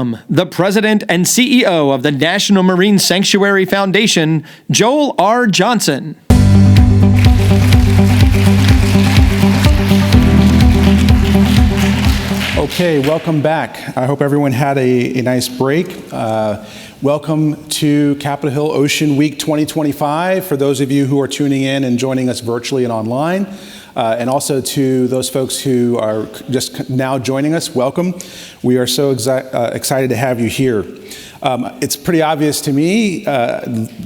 The President and CEO of the National Marine Sanctuary Foundation, Joel R. Johnson. Okay, welcome back. I hope everyone had a nice break. Welcome to Capitol Hill Ocean Week 2025 for those of you who are tuning in and joining us virtually and online. And also to those folks who are just now joining us, welcome. We are so excited to have you here. It's pretty obvious to me,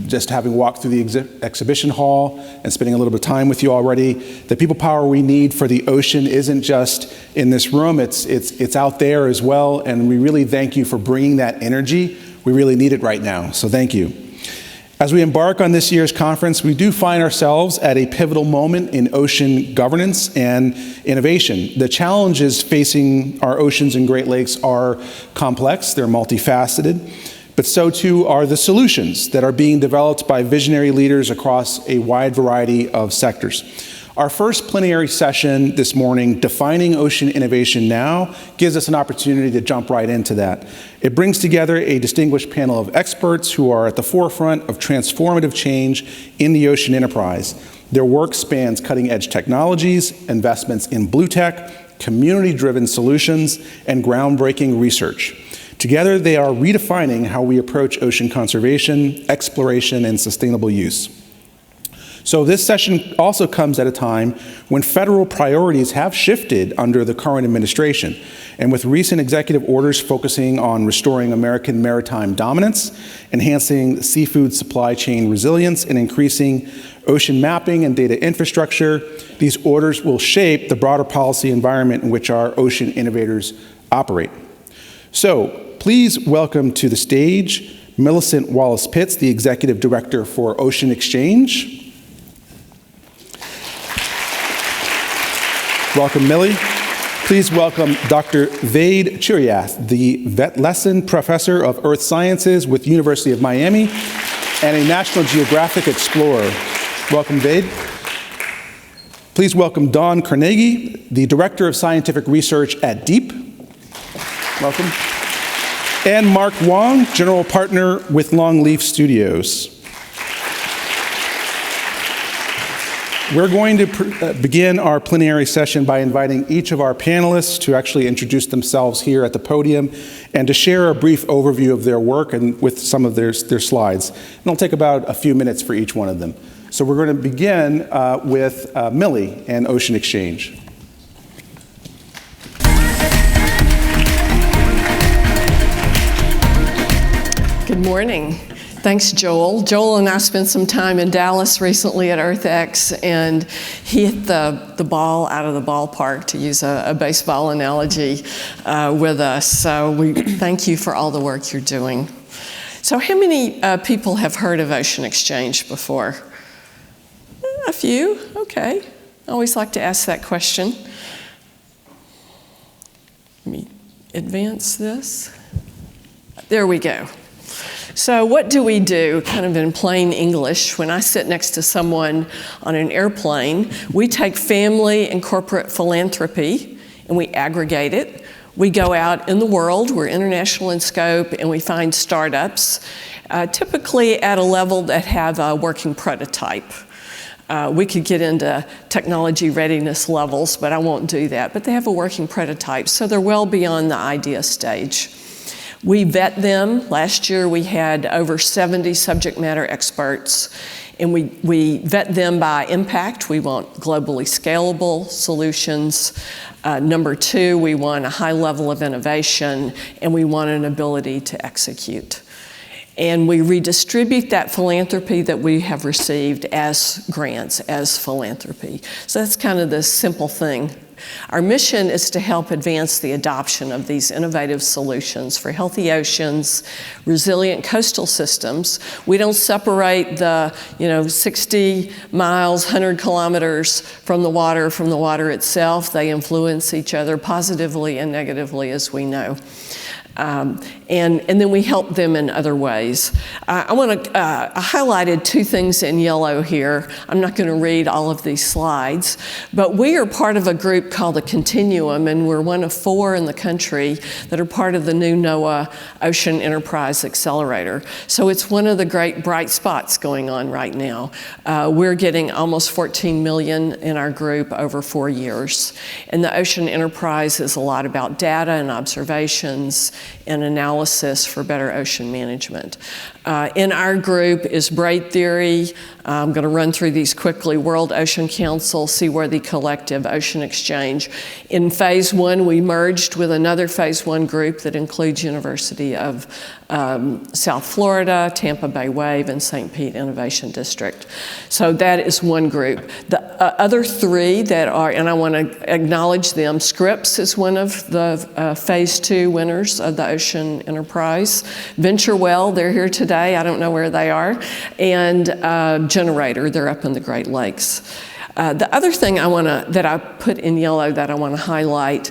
just having walked through the exhibition hall and spending a little bit of time with you already, the people power we need for the ocean isn't just in this room, it's out there as well, and we really thank you for bringing that energy. We really need it right now, so thank you. As we embark on this year's conference, we do find ourselves at a pivotal moment in ocean governance and innovation. The challenges facing our oceans and Great Lakes are complex, they're multifaceted, but so too are the solutions that are being developed by visionary leaders across a wide variety of sectors. Our first plenary session this morning, Defining Ocean Innovation Now, gives us an opportunity to jump right into that. It brings together a distinguished panel of experts who are at the forefront of transformative change in the ocean enterprise. Their work spans cutting-edge technologies, investments in blue tech, community-driven solutions, and groundbreaking research. Together, they are redefining how we approach ocean conservation, exploration, and sustainable use. So this session also comes at a time when federal priorities have shifted under the current administration, and with recent executive orders focusing on restoring American maritime dominance, enhancing seafood supply chain resilience, and increasing ocean mapping and data infrastructure, these orders will shape the broader policy environment in which our ocean innovators operate. So please welcome to the stage Millicent Wallace-Pitts, the Executive Director for Ocean Exchange. Welcome, Millie. Please welcome Dr. Vade Churiath, the Vetlesen Professor of Earth Sciences with University of Miami and a National Geographic Explorer. Welcome, Vade. Please welcome Dawn Carnegie, the Director of Scientific Research at DEEP. Welcome. And Mark Wong, General Partner with Longleaf Studios. We're going to begin our plenary session by inviting each of our panelists to actually introduce themselves here at the podium and to share a brief overview of their work and with some of their slides. And it'll take about a few minutes for each one of them. So we're going to begin with Millie and Ocean Exchange. Good morning. Thanks, Joel. Joel and I spent some time in Dallas recently at EarthX, and he hit the ball out of the ballpark, to use a baseball analogy, with us. So we thank you for all the work you're doing. So how many people have heard of Ocean Exchange before? A few, okay. I always like to ask that question. Let me advance this. There we go. So what do we do, kind of in plain English? When I sit next to someone on an airplane, we take family and corporate philanthropy and we aggregate it. We go out in the world, we're international in scope, and we find startups, typically at a level that have a working prototype. We could get into technology readiness levels, but I won't do that. But they have a working prototype, so they're well beyond the idea stage. We vet them. Last year we had over 70 subject matter experts, and we vet them by impact. We want globally scalable solutions. Number two, we want a high level of innovation, and we want an ability to execute. And we redistribute that philanthropy that we have received as grants, as philanthropy. So that's kind of the simple thing. Our mission is to help advance the adoption of these innovative solutions for healthy oceans, resilient coastal systems. We don't separate the 60 miles, 100 kilometers from the water itself. They influence each other positively and negatively, as we know. And then we help them in other ways. I highlighted two things in yellow here. I'm not going to read all of these slides, but we are part of a group called the Continuum, and we're one of 4 in the country that are part of the new NOAA Ocean Enterprise Accelerator. So it's one of the great bright spots going on right now. We're getting almost 14 million in our group over 4 years. And the Ocean Enterprise is a lot about data and observations and analysis for better ocean management. In our group is braid theory. I'm going to run through these quickly. World Ocean Council, Seaworthy Collective, Ocean Exchange. In phase 1, we merged with another phase 1 group that includes University of South Florida, Tampa Bay Wave, and St. Pete Innovation District. So that is one group. The other 3 that are, and I want to acknowledge them, Scripps is one of the phase 2 winners of the Ocean Enterprise. VentureWell, they're here today. I don't know where they are. And Generator, they're up in the Great Lakes. The other thing that I put in yellow that I want to highlight,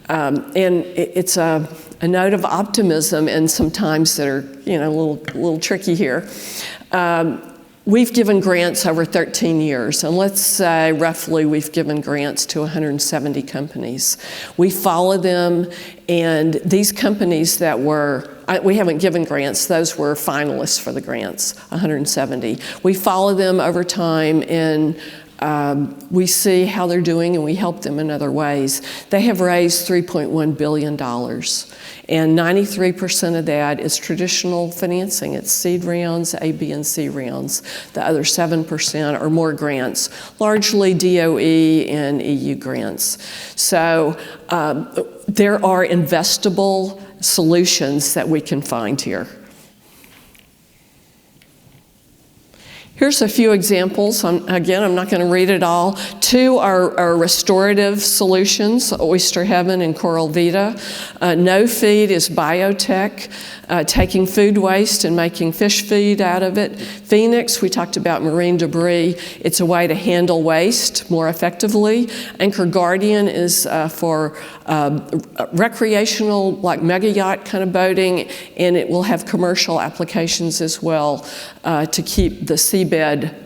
and it's a note of optimism, and sometimes that are a little tricky here. We've given grants over 13 years, and let's say roughly we've given grants to 170 companies. We follow them, and these companies that we haven't given grants, those were finalists for the grants, 170. We follow them over time, and we see how they're doing, and we help them in other ways. They have raised $3.1 billion, and 93% of that is traditional financing. It's seed rounds, A, B, and C rounds. The other 7% are more grants, largely DOE and EU grants. So there are investable solutions that we can find here. Here's a few examples. Again, I'm not going to read it all. 2 are restorative solutions, Oyster Heaven and Coral Vita. No Feed is biotech, taking food waste and making fish feed out of it. Phoenix, we talked about marine debris. It's a way to handle waste more effectively. Anchor Guardian is for recreational, like mega yacht kind of boating, and it will have commercial applications as well to keep the seabed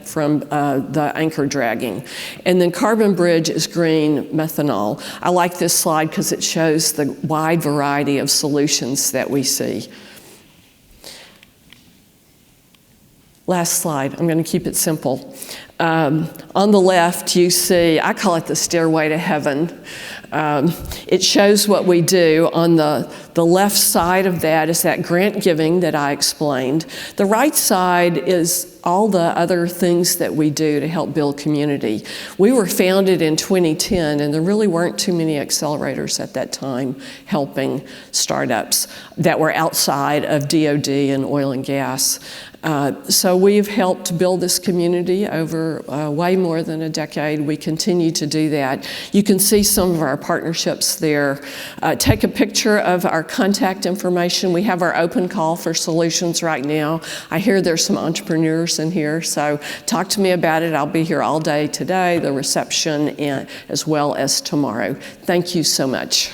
from the anchor dragging. And then Carbon Bridge is green methanol. I like this slide because it shows the wide variety of solutions that we see. Last slide, I'm going to keep it simple. On the left, you see, I call it the stairway to heaven. It shows what we do. On the left side of that is that grant giving that I explained. The right side is all the other things that we do to help build community. We were founded in 2010, and there really weren't too many accelerators at that time helping startups that were outside of DoD and oil and gas. So we've helped build this community over way more than a decade. We continue to do that. You can see some of our partnerships there. Take a picture of our contact information. We have our open call for solutions right now. I hear there's some entrepreneurs in here, so talk to me about it. I'll be here all day today, the reception, and as well as tomorrow. Thank you so much.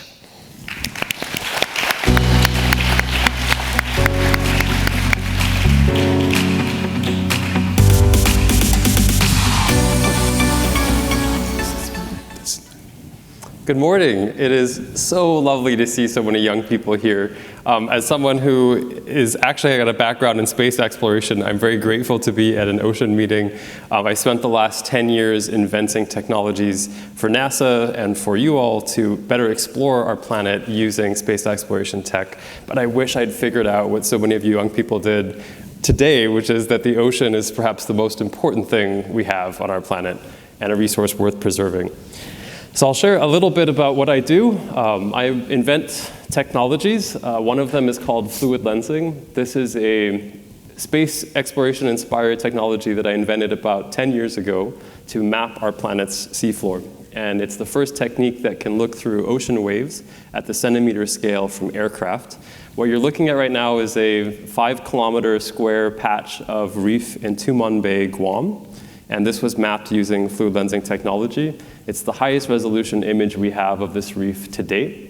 Good morning. It is so lovely to see so many young people here. As someone who is actually got a background in space exploration, I'm very grateful to be at an ocean meeting. I spent the last 10 years inventing technologies for NASA and for you all to better explore our planet using space exploration tech. But I wish I'd figured out what so many of you young people did today, which is that the ocean is perhaps the most important thing we have on our planet and a resource worth preserving. So I'll share a little bit about what I do. I invent technologies. One of them is called fluid lensing. This is a space exploration-inspired technology that I invented about 10 years ago to map our planet's seafloor. And it's the first technique that can look through ocean waves at the centimeter scale from aircraft. What you're looking at right now is a 5-kilometer square patch of reef in Tumon Bay, Guam. And this was mapped using fluid lensing technology. It's the highest resolution image we have of this reef to date.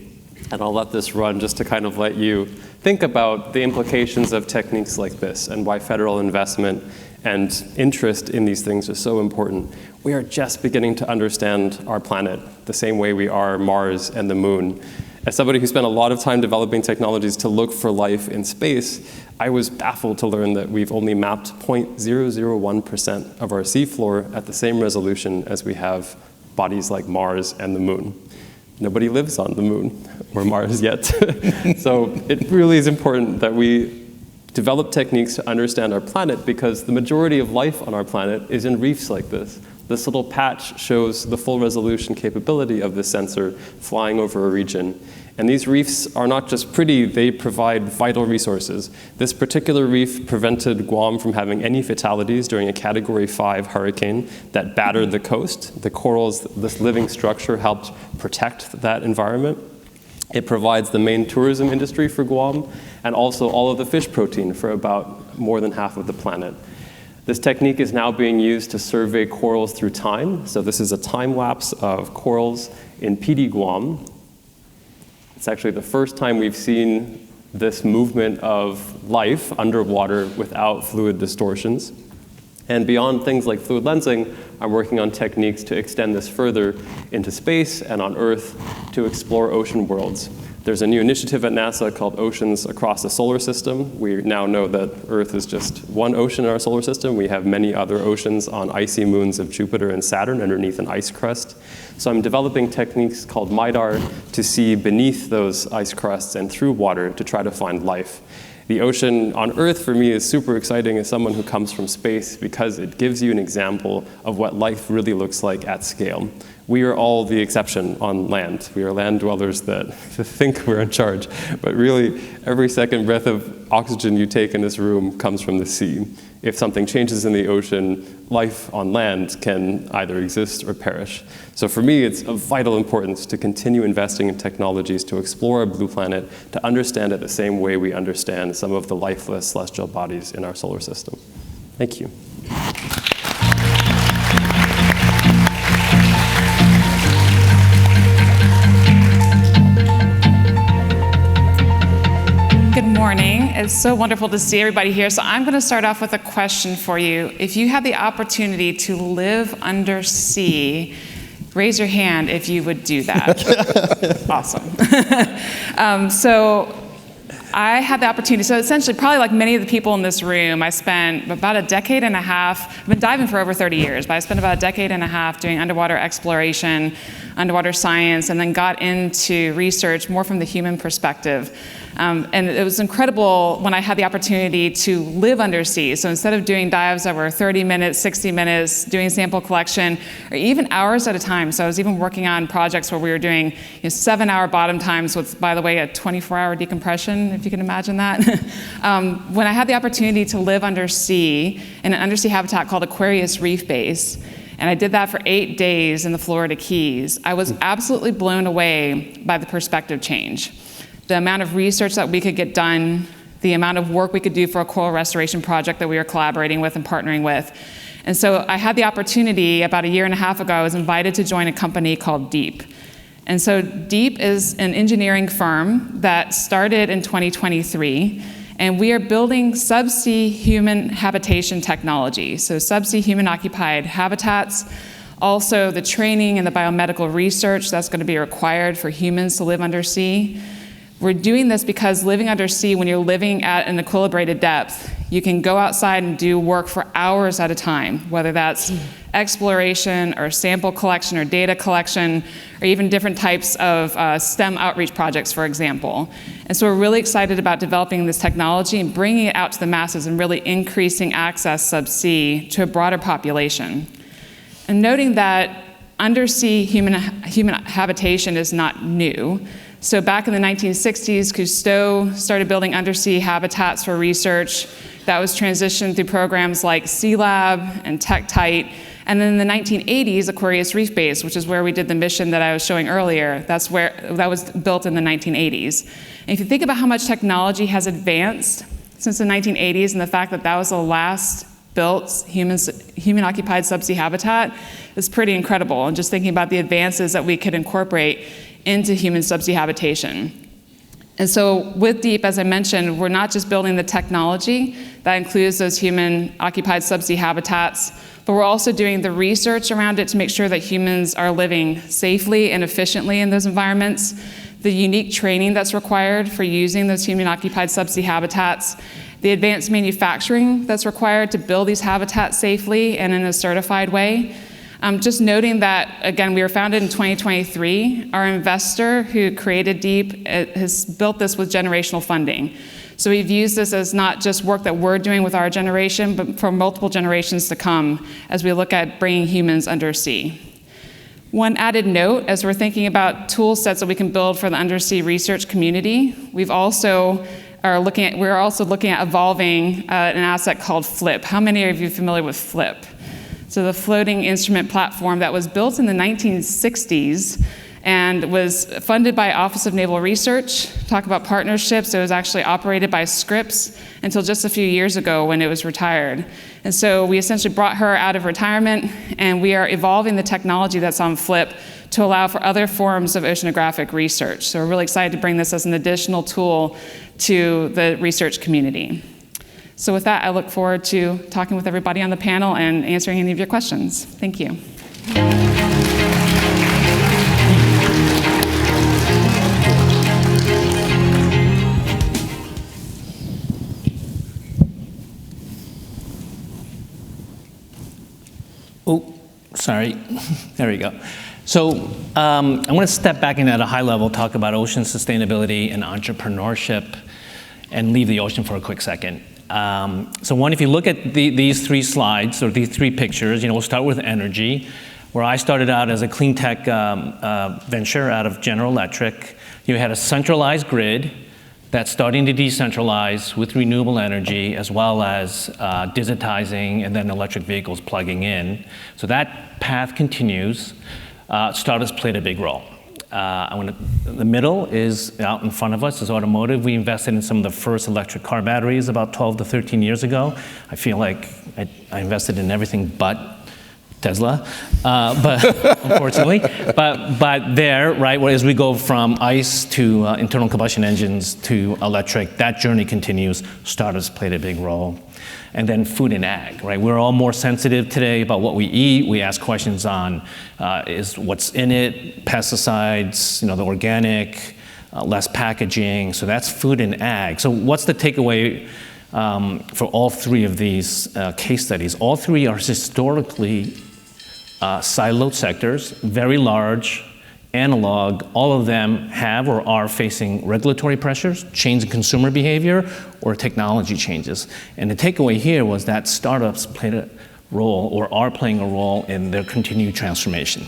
And I'll let this run just to kind of let you think about the implications of techniques like this and why federal investment and interest in these things is so important. We are just beginning to understand our planet the same way we are Mars and the moon. As somebody who spent a lot of time developing technologies to look for life in space, I was baffled to learn that we've only mapped 0.001% of our seafloor at the same resolution as we have bodies like Mars and the moon. Nobody lives on the moon or Mars yet. So it really is important that we develop techniques to understand our planet, because the majority of life on our planet is in reefs like this. This little patch shows the full resolution capability of this sensor flying over a region. And these reefs are not just pretty, they provide vital resources. This particular reef prevented Guam from having any fatalities during a Category 5 hurricane that battered the coast. The corals, this living structure, helped protect that environment. It provides the main tourism industry for Guam, and also all of the fish protein for about more than half of the planet. This technique is now being used to survey corals through time. So this is a time lapse of corals in PD Guam. It's actually the first time we've seen this movement of life underwater without fluid distortions. And beyond things like fluid lensing, I'm working on techniques to extend this further into space and on Earth to explore ocean worlds. There's a new initiative at NASA called Oceans Across the Solar System. We now know that Earth is just one ocean in our solar system. We have many other oceans on icy moons of Jupiter and Saturn underneath an ice crust. So I'm developing techniques called MIDAR to see beneath those ice crusts and through water to try to find life. The ocean on Earth, for me, is super exciting as someone who comes from space, because it gives you an example of what life really looks like at scale. We are all the exception on land. We are land dwellers that think we're in charge. But really, every second breath of oxygen you take in this room comes from the sea. If something changes in the ocean, life on land can either exist or perish. So for me, it's of vital importance to continue investing in technologies to explore our blue planet, to understand it the same way we understand some of the lifeless celestial bodies in our solar system. Thank you. Good morning. It's so wonderful to see everybody here. So I'm going to start off with a question for you. If you had the opportunity to live under sea, raise your hand if you would do that. Awesome. So I had the opportunity, so essentially probably like many of the people in this room, I spent about a decade and a half, I've been diving for over 30 years, but I spent about a decade and a half doing underwater exploration, underwater science, and then got into research more from the human perspective. And it was incredible when I had the opportunity to live undersea. So instead of doing dives that were 30 minutes, 60 minutes, doing sample collection, or even hours at a time. So I was even working on projects where we were doing 7-hour bottom times with, by the way, a 24-hour decompression, if you can imagine that. When I had the opportunity to live undersea in an undersea habitat called Aquarius Reef Base, and I did that for 8 days in the Florida Keys, I was absolutely blown away by the perspective change. The amount of research that we could get done, the amount of work we could do for a coral restoration project that we were collaborating with and partnering with. And so I had the opportunity, about a year and a half ago, I was invited to join a company called Deep. And so Deep is an engineering firm that started in 2023, and we are building subsea human habitation technology. So subsea human-occupied habitats, also the training and the biomedical research that's going to be required for humans to live undersea. We're doing this because living undersea, when you're living at an equilibrated depth, you can go outside and do work for hours at a time, whether that's exploration or sample collection or data collection, or even different types of STEM outreach projects, for example. And so we're really excited about developing this technology and bringing it out to the masses and really increasing access subsea to a broader population. And noting that undersea human habitation is not new. So back in the 1960s, Cousteau started building undersea habitats for research. That was transitioned through programs like Sea Lab and TechTite. And then in the 1980s, Aquarius Reef Base, which is where we did the mission that I was showing earlier, that was built in the 1980s. And if you think about how much technology has advanced since the 1980s, and the fact that that was the last built human-occupied subsea habitat, is pretty incredible. And just thinking about the advances that we could incorporate into human subsea habitation. And so with DEEP, as I mentioned, we're not just building the technology that includes those human-occupied subsea habitats, but we're also doing the research around it to make sure that humans are living safely and efficiently in those environments, the unique training that's required for using those human-occupied subsea habitats, the advanced manufacturing that's required to build these habitats safely and in a certified way. Just noting that, again, we were founded in 2023. Our investor who created DEEP has built this with generational funding. So we've used this as not just work that we're doing with our generation, but for multiple generations to come as we look at bringing humans undersea. One added note, as we're thinking about tool sets that we can build for the undersea research community, we're also looking at evolving an asset called FLIP. How many of you are familiar with FLIP? So the floating instrument platform that was built in the 1960s and was funded by Office of Naval Research. Talk about partnerships, it was actually operated by Scripps until just a few years ago when it was retired. And so we essentially brought her out of retirement, and we are evolving the technology that's on FLIP to allow for other forms of oceanographic research. So we're really excited to bring this as an additional tool to the research community. So with that, I look forward to talking with everybody on the panel and answering any of your questions. Thank you. Oh, sorry. There we go. So I want to step back in at a high level, talk about ocean sustainability and entrepreneurship, and leave the ocean for a quick second. So one, if you look at these three slides, or these three pictures, we'll start with energy, where I started out as a clean tech venture out of General Electric. You had a centralized grid that's starting to decentralize with renewable energy, as well as digitizing and then electric vehicles plugging in. So that path continues. Startups played a big role. The middle is out in front of us is automotive. We invested in some of the first electric car batteries about 12 to 13 years ago. I feel like I invested in everything but Tesla, but unfortunately. But there, right, as we go from ICE to internal combustion engines to electric, that journey continues. Startups played a big role. And then food and ag, right? We're all more sensitive today about what we eat. We ask questions on is what's in it, pesticides, the organic, less packaging. So that's food and ag. So what's the takeaway for all three of these case studies? All three are historically siloed sectors, very large, analog. All of them have or are facing regulatory pressures, change in consumer behavior, or technology changes. And the takeaway here was that startups played a role or are playing a role in their continued transformation.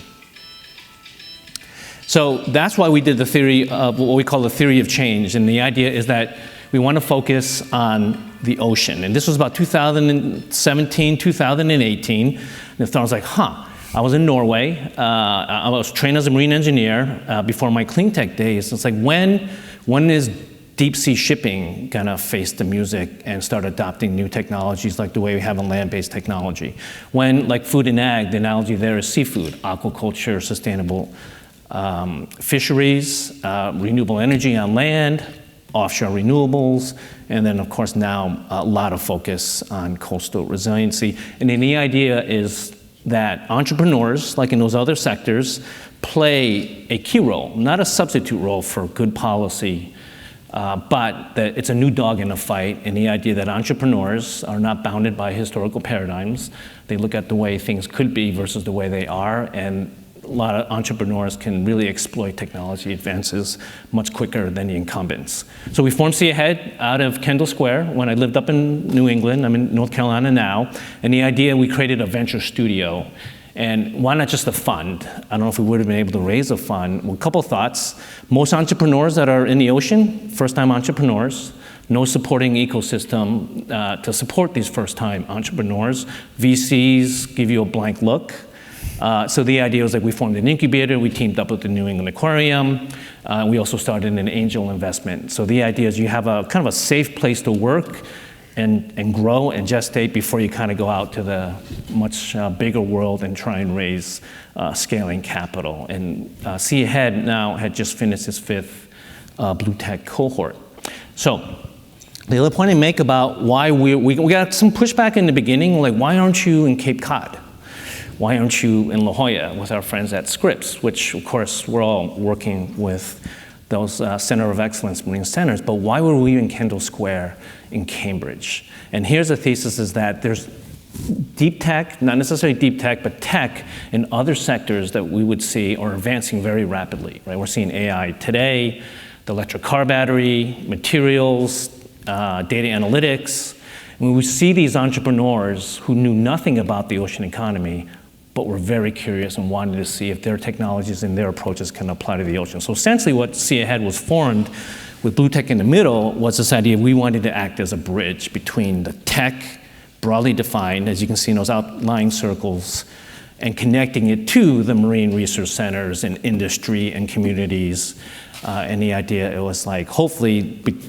So that's why we did the theory of what we call the theory of change. And the idea is that we want to focus on the ocean. And this was about 2017, 2018. And I was like, I was in Norway. I was trained as a marine engineer before my clean tech days. It's like, when is deep sea shipping gonna face the music and start adopting new technologies like the way we have in land-based technology? When, like food and ag, the analogy there is seafood, aquaculture, sustainable fisheries, renewable energy on land, offshore renewables, and then of course now a lot of focus on coastal resiliency. And then the idea is that entrepreneurs, like in those other sectors, play a key role, not a substitute role for good policy, but that it's a new dog in a fight, and the idea that entrepreneurs are not bounded by historical paradigms. They look at the way things could be versus the way they are, and a lot of entrepreneurs can really exploit technology advances much quicker than the incumbents. So we formed See Ahead out of Kendall Square when I lived up in New England. I'm in North Carolina now. And the idea, we created a venture studio. And why not just a fund? I don't know if we would have been able to raise a fund. Well, a couple thoughts. Most entrepreneurs that are in the ocean, first-time entrepreneurs. No supporting ecosystem to support these first-time entrepreneurs. VCs give you a blank look. So the idea was that we formed an incubator, we teamed up with the New England Aquarium, we also started an angel investment. So the idea is you have a kind of a safe place to work and grow and gestate before you kind of go out to the much bigger world and try and raise scaling capital. And See Ahead now had just finished its 5th Blue Tech cohort. So the other point I make about why we got some pushback in the beginning, like why aren't you in Cape Cod? Why aren't you in La Jolla with our friends at Scripps, which of course we're all working with those Center of Excellence Marine Centers, but why were we in Kendall Square in Cambridge? And here's the thesis is that there's deep tech, not necessarily deep tech, but tech in other sectors that we would see are advancing very rapidly, right? We're seeing AI today, the electric car battery, materials, data analytics. When we see these entrepreneurs who knew nothing about the ocean economy, but were very curious and wanted to see if their technologies and their approaches can apply to the ocean. So essentially what See Ahead was formed with Blue Tech in the middle was this idea we wanted to act as a bridge between the tech, broadly defined, as you can see in those outlying circles, and connecting it to the marine research centers and industry and communities. And the idea, it was like, hopefully,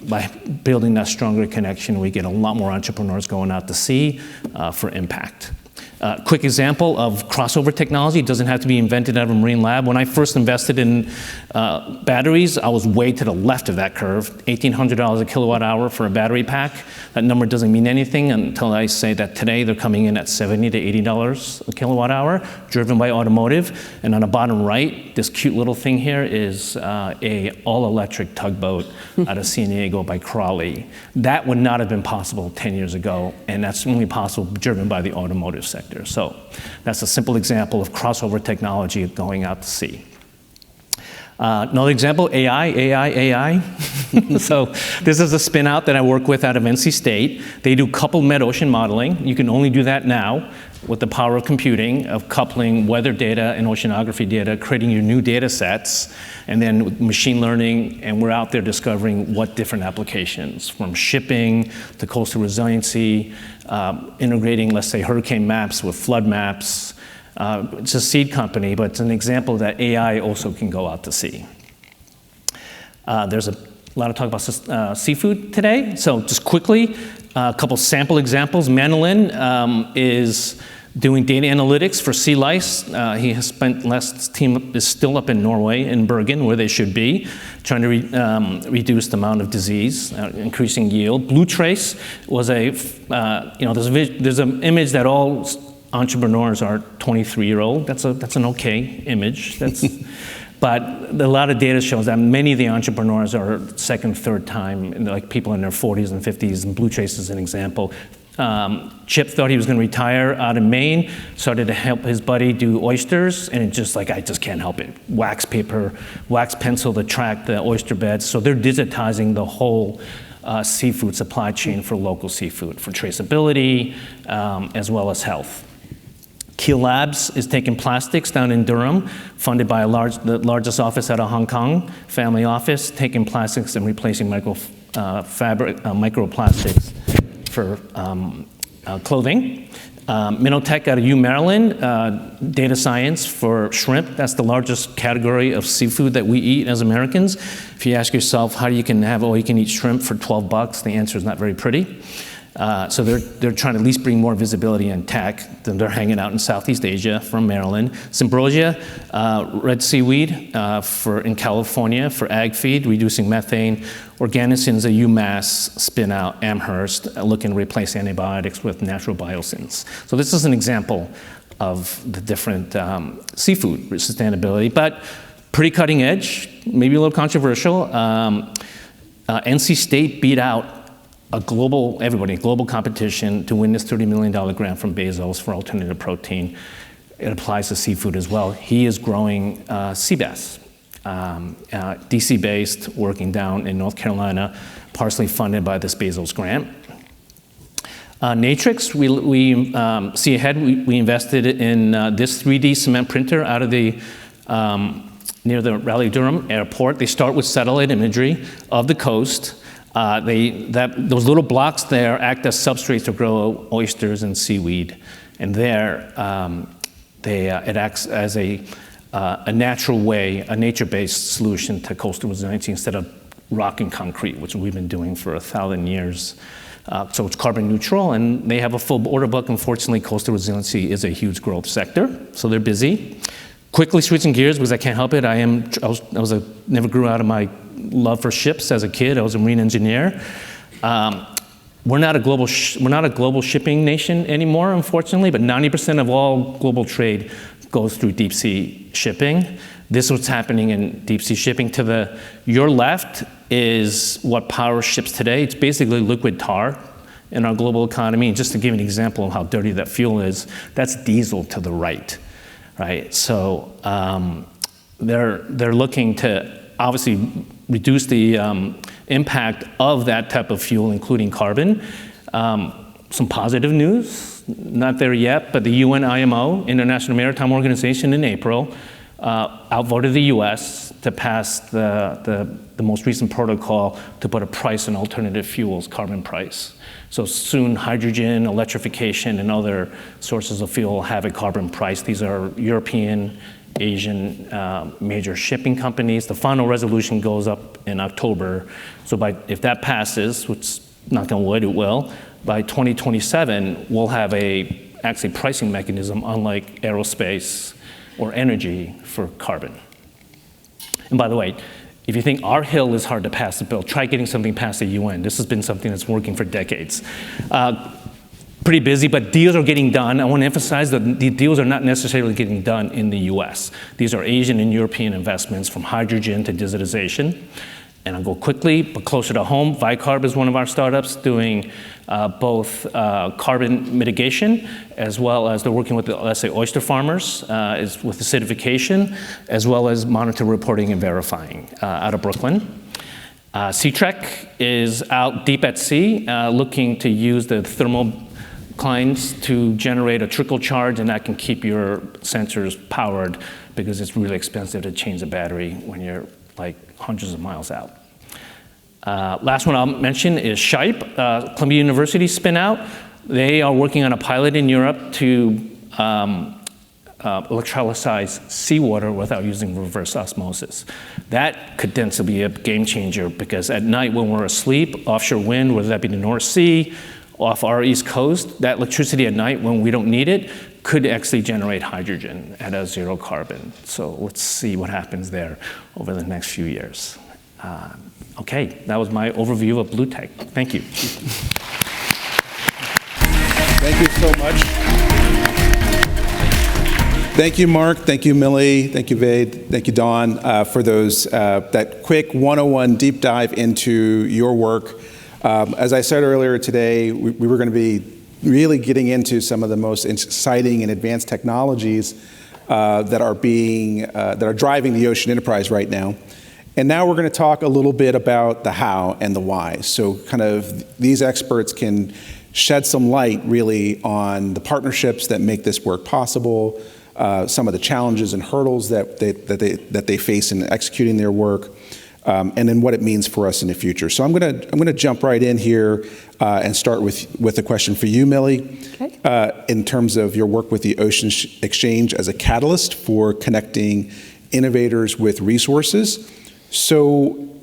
by building that stronger connection, we get a lot more entrepreneurs going out to sea for impact. Quick example of crossover technology. It doesn't have to be invented out of a marine lab. When I first invested in batteries, I was way to the left of that curve, $1,800 a kilowatt hour for a battery pack. That number doesn't mean anything until I say that today they're coming in at $70 to $80 a kilowatt hour, driven by automotive. And on the bottom right, this cute little thing here is a all-electric tugboat out of San Diego by Crawley. That would not have been possible 10 years ago, and that's only possible driven by the automotive sector. So that's a simple example of crossover technology going out to sea. Another example, AI. So this is a spin out that I work with out of NC State. They do coupled metocean modeling. You can only do that now with the power of computing, of coupling weather data and oceanography data, creating your new data sets, and then with machine learning, and we're out there discovering what different applications, from shipping to coastal resiliency, integrating, let's say, hurricane maps with flood maps. It's a seed company, but it's an example that AI also can go out to sea. There's a lot of talk about seafood today. So just quickly, a couple sample examples. Manolin is doing data analytics for sea lice. He has spent, last team is still up in Norway, in Bergen, where they should be, trying to reduce the amount of disease, increasing yield. Blue Trace was there's an image that all entrepreneurs are 23-year-old. That's an okay image. But a lot of data shows that many of the entrepreneurs are second, third time, like people in their 40s and 50s, and Blue Trace is an example. Chip thought he was going to retire out in Maine, started to help his buddy do oysters, and it's just like, I just can't help it. Wax paper, wax pencil to track the oyster beds. So they're digitizing the whole seafood supply chain for local seafood, for traceability, as well as health. Keel Labs is taking plastics down in Durham, funded by the largest office out of Hong Kong, family office, taking plastics and replacing microplastics for clothing. Minotech out of Maryland, data science for shrimp. That's the largest category of seafood that we eat as Americans. If you ask yourself how you can have all-you-can-eat shrimp for $12, the answer is not very pretty. So they're trying to at least bring more visibility in tech. Then they're hanging out in Southeast Asia from Maryland. Symbrosia, red seaweed in California for ag feed, reducing methane. Organicin's a UMass spin out, Amherst, looking to replace antibiotics with natural biosins. So this is an example of the different seafood sustainability, but pretty cutting edge, maybe a little controversial. NC State beat out global competition to win this $30 million grant from Bezos for alternative protein. It applies to seafood as well. He is growing sea bass, DC-based, working down in North Carolina, partially funded by this Bezos grant. Natrix, we See Ahead, we invested in this 3D cement printer out of the near the Raleigh-Durham airport. They start with satellite imagery of the coast. Those little blocks there act as substrates to grow oysters and seaweed, and there it acts as a natural way, a nature-based solution to coastal resiliency instead of rock and concrete, which we've been doing for 1,000 years. So it's carbon neutral, and they have a full order book. Unfortunately, coastal resiliency is a huge growth sector, so they're busy. Quickly switching gears because I can't help it. Never grew out of my love for ships as a kid. I was a marine engineer. We're not a global shipping nation anymore, unfortunately, but 90% of all global trade goes through deep sea shipping. This is what's happening in deep sea shipping. To your left is what powers ships today. It's basically liquid tar in our global economy. And just to give you an example of how dirty that fuel is, that's diesel to the right, right? So they're looking to obviously reduce the impact of that type of fuel, including carbon. Some positive news, not there yet, but the UN IMO, International Maritime Organization, in April, outvoted the US to pass the most recent protocol to put a price on alternative fuels, carbon price. So soon hydrogen, electrification, and other sources of fuel have a carbon price. These are European, Asian major shipping companies. The final resolution goes up in October. So if that passes, which knock on wood, it will, by 2027, we'll have actually pricing mechanism unlike aerospace or energy for carbon. And by the way, if you think our hill is hard to pass the bill, try getting something past the UN. This has been something that's working for decades. Pretty busy, but deals are getting done. I want to emphasize that the deals are not necessarily getting done in the US. These are Asian and European investments, from hydrogen to digitization. And I'll go quickly, but closer to home. Vicarb is one of our startups doing both carbon mitigation, as well as they're working with, let's say, oyster farmers with the certification, as well as monitor reporting and verifying out of Brooklyn. C-Trek is out deep at sea, looking to use the thermoclines to generate a trickle charge, and that can keep your sensors powered because it's really expensive to change the battery when you're like hundreds of miles out. Last one I'll mention is CHOW, Columbia University spin out. They are working on a pilot in Europe to electrolyze seawater without using reverse osmosis. That could potentially be a game changer because at night when we're asleep, offshore wind, whether that be the North Sea, off our East Coast, that electricity at night when we don't need it could actually generate hydrogen at a zero carbon. So let's see what happens there over the next few years. Okay, that was my overview of blue tech. Thank you. Thank you so much. Thank you, Mark. Thank you, Millie. Thank you, Vade. Thank you, Dawn, for that quick 101 deep dive into your work. As I said earlier today, we were going to be really getting into some of the most exciting and advanced technologies that are driving the ocean enterprise right now. And now we're going to talk a little bit about the how and the why. So kind of these experts can shed some light really on the partnerships that make this work possible, some of the challenges and hurdles that they face in executing their work, and then what it means for us in the future. So I'm going to jump right in here and start with a question for you, Millie. Okay. In terms of your work with the Ocean Exchange as a catalyst for connecting innovators with resources. So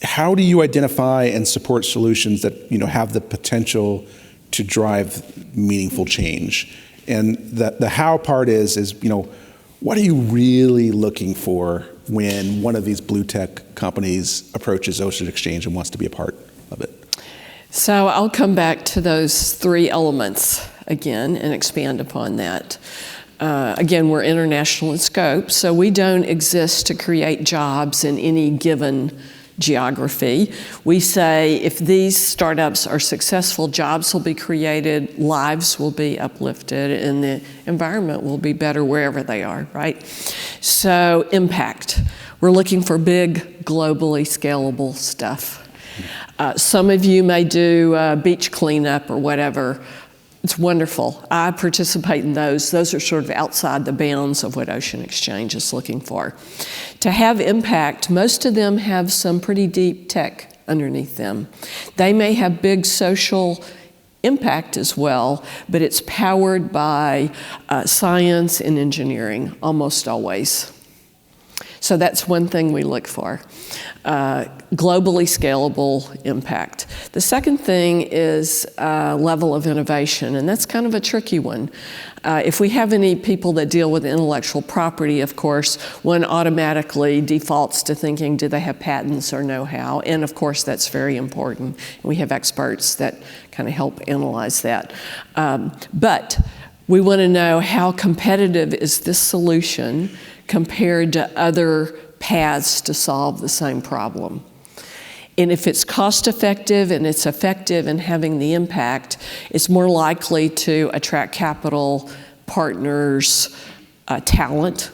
how do you identify and support solutions that have the potential to drive meaningful change? And the how part is what are you really looking for when one of these blue tech companies approaches Ocean Exchange and wants to be a part of it? So I'll come back to those three elements again and expand upon that. Again, we're international in scope, so we don't exist to create jobs in any given geography. We say if these startups are successful, jobs will be created, lives will be uplifted, and the environment will be better wherever they are, right? So impact. We're looking for big, globally scalable stuff. Some of you may do beach cleanup or whatever. It's wonderful. I participate in those. Those are sort of outside the bounds of what Ocean Exchange is looking for. To have impact, most of them have some pretty deep tech underneath them. They may have big social impact as well, but it's powered by science and engineering, almost always. So that's one thing we look for. Globally scalable impact. The second thing is level of innovation, and that's kind of a tricky one. If we have any people that deal with intellectual property, of course, one automatically defaults to thinking, do they have patents or know-how? And of course, that's very important. We have experts that kind of help analyze that. But we want to know how competitive is this solution compared to other paths to solve the same problem. And if it's cost effective and it's effective in having the impact, it's more likely to attract capital, partners, talent,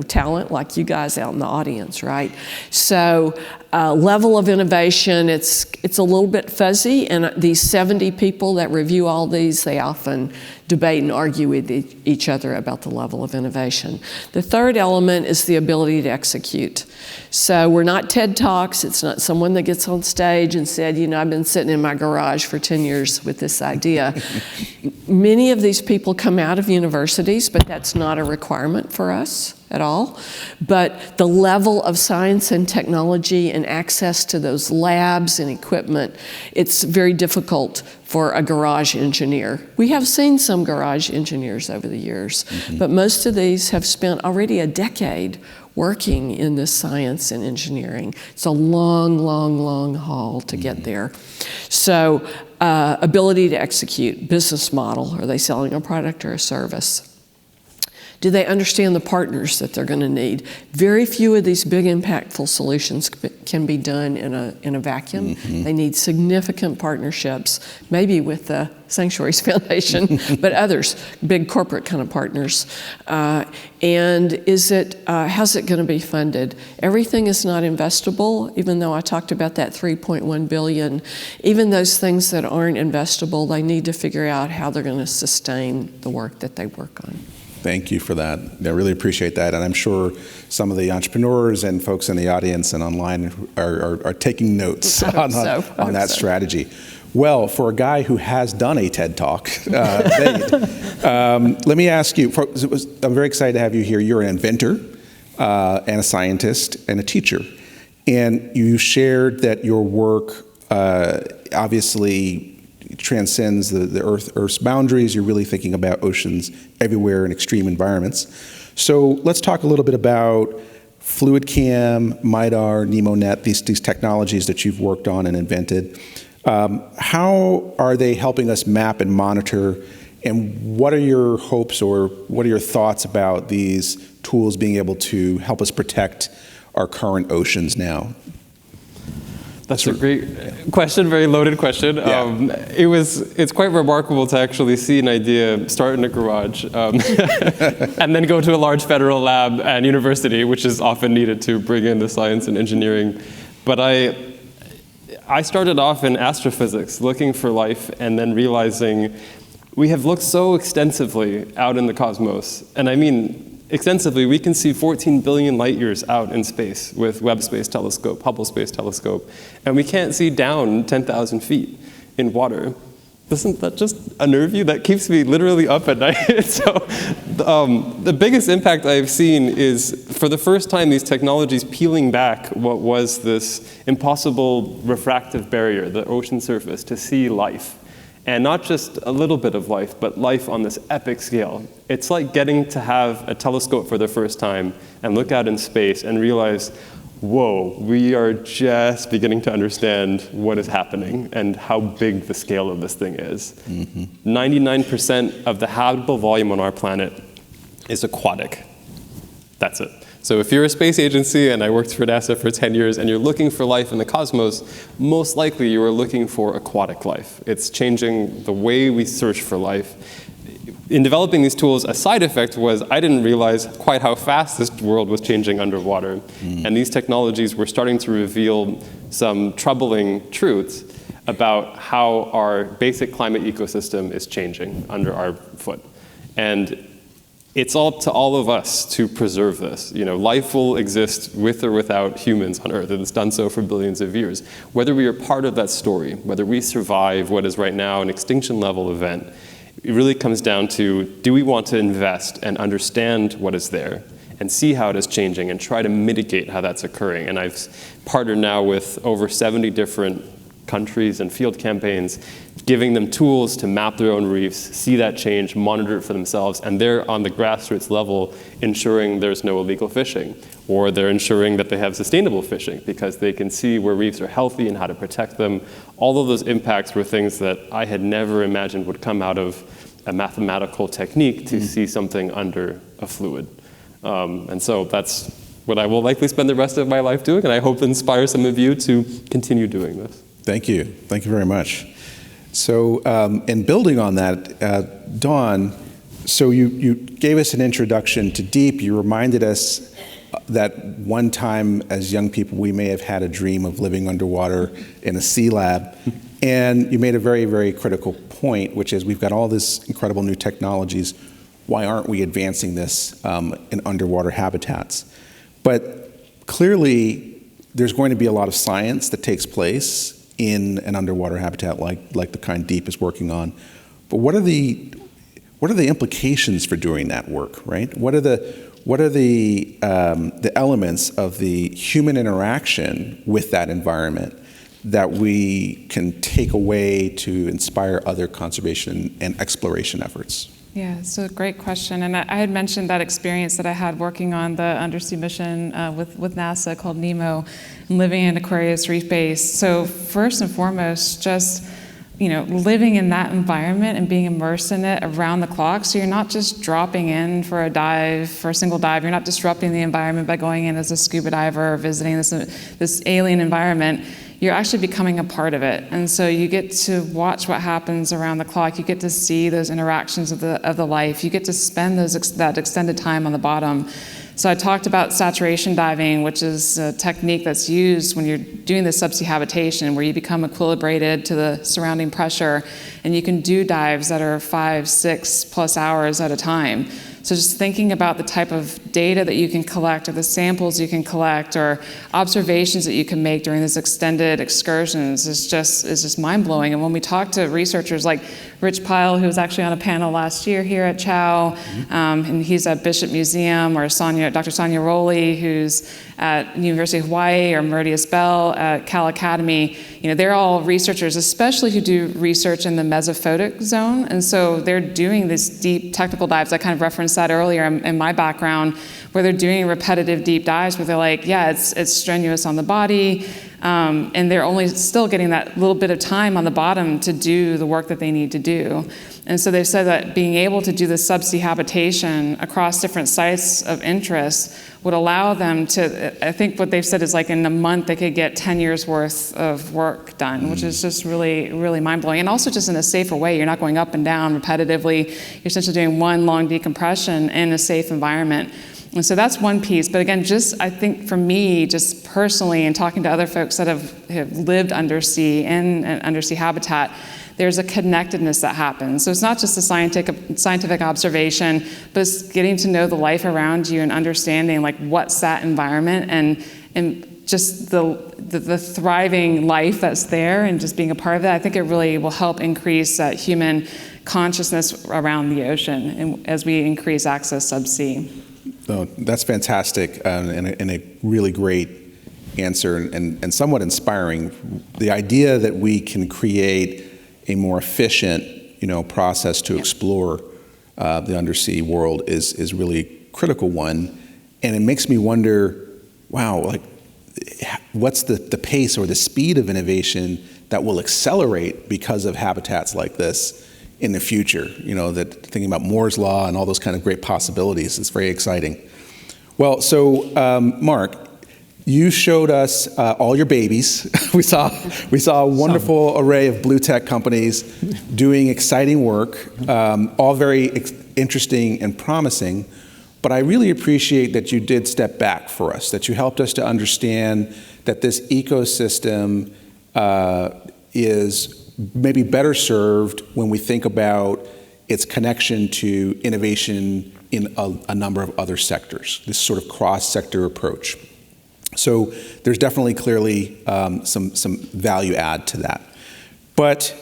talent like you guys out in the audience, right? So level of innovation, it's a little bit fuzzy, and these 70 people that review all these, they often debate and argue with each other about the level of innovation. The third element is the ability to execute. So we're not TED Talks. It's not someone that gets on stage and said, I've been sitting in my garage for 10 years with this idea. Many of these people come out of universities, but that's not a requirement for us at all. But the level of science and technology and access to those labs and equipment, it's very difficult for a garage engineer. We have seen some garage engineers over the years, but most of these have spent already a decade working in this science and engineering. It's a long, long, long haul to get there. So ability to execute, business model, are they selling a product or a service? Do they understand the partners that they're going to need? Very few of these big impactful solutions can be done in a vacuum. They need significant partnerships, maybe with the Sanctuaries Foundation, but others, big corporate kind of partners. And how's it going to be funded? Everything is not investable, even though I talked about that $3.1 billion. Even those things that aren't investable, they need to figure out how they're going to sustain the work that they work on. Thank you for that. I really appreciate that. And I'm sure some of the entrepreneurs and folks in the audience and online are taking notes on that strategy. Well, for a guy who has done a TED Talk, let me ask you, I'm very excited to have you here. You're an inventor and a scientist and a teacher. And you shared that your work obviously transcends the Earth's boundaries. You're really thinking about oceans everywhere in extreme environments. So let's talk a little bit about FluidCam, MIDAR, NemoNet, these technologies that you've worked on and invented. How are they helping us map and monitor, and what are your hopes or what are your thoughts about these tools being able to help us protect our current oceans now? That's a great question, very loaded question. Yeah. It's quite remarkable to actually see an idea start in a garage and then go to a large federal lab and university, which is often needed to bring in the science and engineering. But I started off in astrophysics, looking for life, and then realizing we have looked so extensively out in the cosmos, and I mean extensively. We can see 14 billion light years out in space with Webb Space Telescope, Hubble Space Telescope, and we can't see down 10,000 feet in water. Doesn't that just unnerve you? That keeps me literally up at night. So the biggest impact I've seen is, for the first time, these technologies peeling back what was this impossible refractive barrier, the ocean surface, to see life. And not just a little bit of life, but life on this epic scale. It's like getting to have a telescope for the first time and look out in space and realize, whoa, we are just beginning to understand what is happening and how big the scale of this thing is. 99% of the habitable volume on our planet is aquatic. That's it. So if you're a space agency, and I worked for NASA for 10 years, and you're looking for life in the cosmos, most likely you are looking for aquatic life. It's changing the way we search for life. In developing these tools, a side effect was I didn't realize quite how fast this world was changing underwater. And these technologies were starting to reveal some troubling truths about how our basic climate ecosystem is changing under our foot. And it's up to all of us to preserve this. Life will exist with or without humans on Earth, and it's done so for billions of years. Whether we are part of that story, whether we survive what is right now an extinction level event, it really comes down to, do we want to invest and understand what is there and see how it is changing and try to mitigate how that's occurring. And I've partnered now with over 70 different countries and field campaigns, giving them tools to map their own reefs, see that change, monitor it for themselves, and they're on the grassroots level ensuring there's no illegal fishing, or they're ensuring that they have sustainable fishing because they can see where reefs are healthy and how to protect them. All of those impacts were things that I had never imagined would come out of a mathematical technique to see something under a fluid. And so that's what I will likely spend the rest of my life doing, and I hope to inspire some of you to continue doing this. Thank you. Thank you very much. So, in building on that, Dawn, so you gave us an introduction to deep. You reminded us that one time as young people, we may have had a dream of living underwater in a sea lab. And you made a very, very critical point, which is we've got all this incredible new technologies. Why aren't we advancing this in underwater habitats? But clearly, there's going to be a lot of science that takes place in an underwater habitat like the kind Deep is working on. But what are the implications for doing that work, right? What are the elements of the human interaction with that environment that we can take away to inspire other conservation and exploration efforts? Yeah, it's a great question. And I had mentioned that experience that I had working on the undersea mission with NASA called NEMO, and living in Aquarius Reef Base. So first and foremost, just living in that environment and being immersed in it around the clock. So you're not just dropping in for a single dive. You're not disrupting the environment by going in as a scuba diver or visiting this alien environment. You're actually becoming a part of it. And so you get to watch what happens around the clock. You get to see those interactions of the life. You get to spend that extended time on the bottom. So I talked about saturation diving, which is a technique that's used when you're doing the subsea habitation, where you become equilibrated to the surrounding pressure, and you can do dives that are 5, 6+ hours at a time. So just thinking about the type of data that you can collect, or the samples you can collect, or observations that you can make during these extended excursions is just mind-blowing. And when we talk to researchers like Rich Pyle, who was actually on a panel last year here at CHOW, and he's at Bishop Museum, or Dr. Sonia Rowley, who's at University of Hawaii, or Meridius Bell at Cal Academy, they're all researchers, especially who do research in the mesophotic zone. And so they're doing these deep technical dives. I kind of referenced that earlier in my background, where they're doing repetitive deep dives where they're like, yeah, it's strenuous on the body, and they're only still getting that little bit of time on the bottom to do the work that they need to do. And so they've said that being able to do the subsea habitation across different sites of interest would allow them to, I think what they've said is like in a month they could get 10 years worth of work done, which is just really, really mind-blowing. And also just in a safer way. You're not going up and down repetitively. You're essentially doing one long decompression in a safe environment. And so that's one piece. But again, I think for me, just personally, and talking to other folks that have lived undersea in an undersea habitat, there's a connectedness that happens. So it's not just a scientific observation, but it's getting to know the life around you and understanding like what's that environment and just the thriving life that's there and just being a part of that. I think it really will help increase that human consciousness around the ocean and as we increase access subsea. Oh, that's fantastic and a really great answer and somewhat inspiring. The idea that we can create a more efficient, process to explore the undersea world is really a critical one, and it makes me wonder, wow, like, what's the pace or the speed of innovation that will accelerate because of habitats like this in the future? That thinking about Moore's law and all those kind of great possibilities is very exciting. Well, so Mark, you showed us all your babies. we saw a wonderful array of blue tech companies doing exciting work, all very interesting and promising. But I really appreciate that you did step back for us, that you helped us to understand that this ecosystem is maybe better served when we think about its connection to innovation in a number of other sectors, this sort of cross-sector approach. So there's definitely clearly some value add to that. But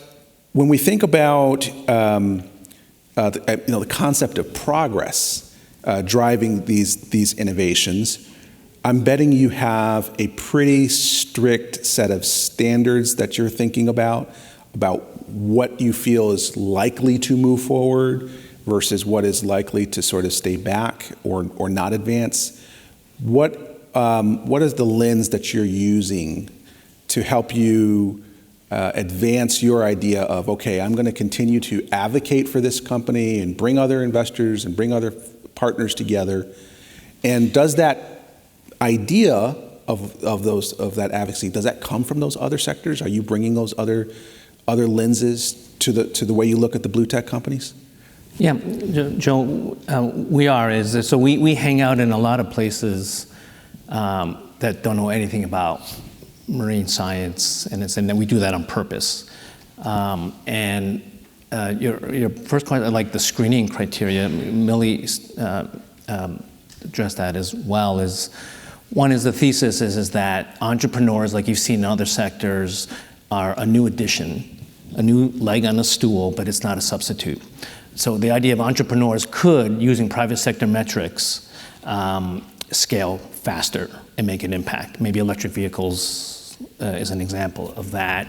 when we think about the concept of progress, driving these innovations. I'm betting you have a pretty strict set of standards that you're thinking about what you feel is likely to move forward versus what is likely to sort of stay back or not advance. What is the lens that you're using to help you advance your idea of, okay, I'm going to continue to advocate for this company and bring other investors and bring other partners together? And does that idea of that advocacy, does that come from those other sectors? Are you bringing those other lenses to the way you look at the blue tech companies? Yeah, Joe, we are. So we hang out in a lot of places that don't know anything about marine science, and then we do that on purpose. And your first question, like the screening criteria, Millie addressed that as well. One is the thesis is that entrepreneurs, like you've seen in other sectors, are a new addition, a new leg on a stool, but it's not a substitute. So the idea of entrepreneurs could, using private sector metrics, scale faster and make an impact. Maybe electric vehicles is an example of that,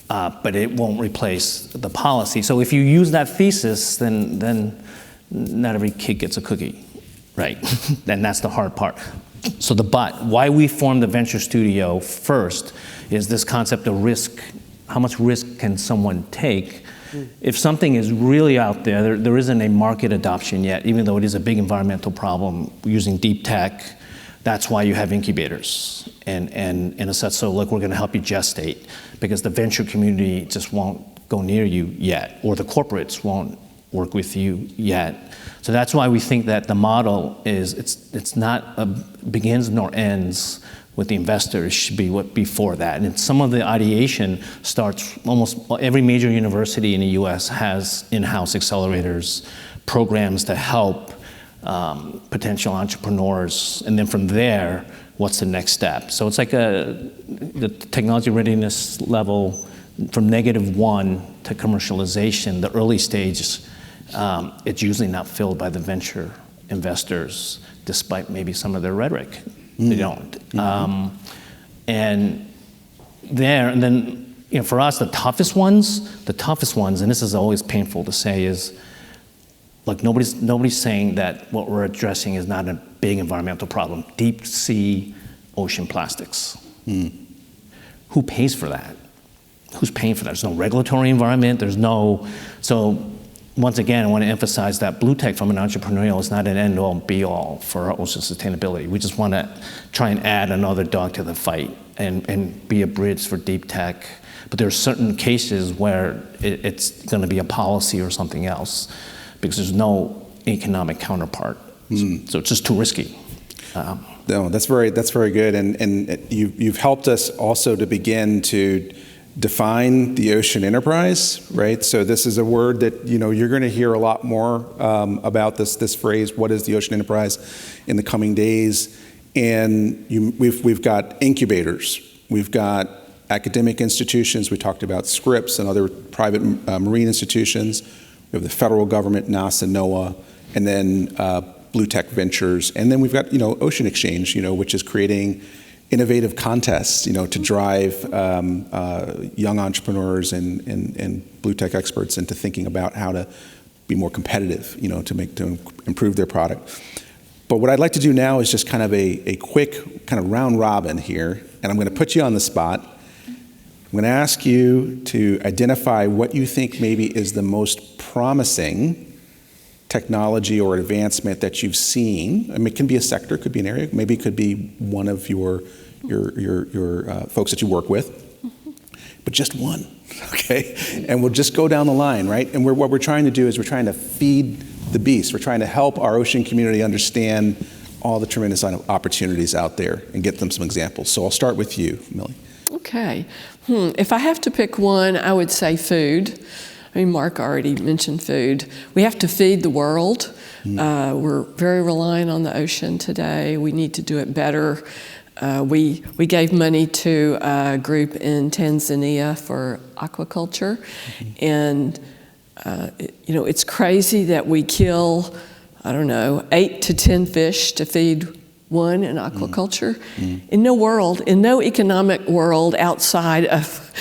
but it won't replace the policy. So if you use that thesis, then not every kid gets a cookie, right? And that's the hard part. So why we formed the venture studio first is this concept of risk. How much risk can someone take? If something is really out there isn't a market adoption yet, even though it is a big environmental problem using deep tech. That's why you have incubators and in a sense, so look, we're going to help you gestate, because the venture community just won't go near you yet, or the corporates won't work with you yet. So that's why we think that the model is it's not begins nor ends with the investor. It should be what before that. And some of the ideation starts, almost every major university in the U.S. has in-house accelerators, programs to help potential entrepreneurs, and then from there, what's the next step? So it's like the technology readiness level from -1 to commercialization, the early stage, it's usually not filled by the venture investors, despite maybe some of their rhetoric. They don't. And then for us, the toughest ones, and this is always painful to say, is look, nobody's saying that what we're addressing is not a big environmental problem. Deep sea ocean plastics. Who pays for that? Who's paying for that? There's no regulatory environment. So once again, I want to emphasize that blue tech from an entrepreneurial is not an end-all, be-all for ocean sustainability. We just want to try and add another dog to the fight and be a bridge for deep tech. But there are certain cases where it's going to be a policy or something else, because there's no economic counterpart. So it's just too risky. No, that's very good, and you've helped us also to begin to define the ocean enterprise, right? So this is a word that you're going to hear a lot more about this phrase. What is the ocean enterprise in the coming days? And we've got incubators, we've got academic institutions. We talked about Scripps and other private marine institutions. We have the federal government, NASA, NOAA, and then Blue Tech Ventures. And then we've got, Ocean Exchange, which is creating innovative contests, to drive young entrepreneurs and blue tech experts into thinking about how to be more competitive, to improve their product. But what I'd like to do now is just kind of a quick kind of round robin here, and I'm going to put you on the spot. I'm going to ask you to identify what you think maybe is the most promising technology or advancement that you've seen. I mean, it can be a sector, it could be an area, maybe it could be one of your folks that you work with, but just one, okay? And we'll just go down the line, right? And what we're trying to do is we're trying to feed the beast. We're trying to help our ocean community understand all the tremendous opportunities out there and get them some examples. So I'll start with you, Millie. Okay. If I have to pick one, I would say food. I mean, Mark already mentioned food. We have to feed the world. We're very reliant on the ocean today. We need to do it better. We gave money to a group in Tanzania for aquaculture. And, it's crazy that we kill I don't know, 8 to 10 fish to feed one in aquaculture. In no economic world outside of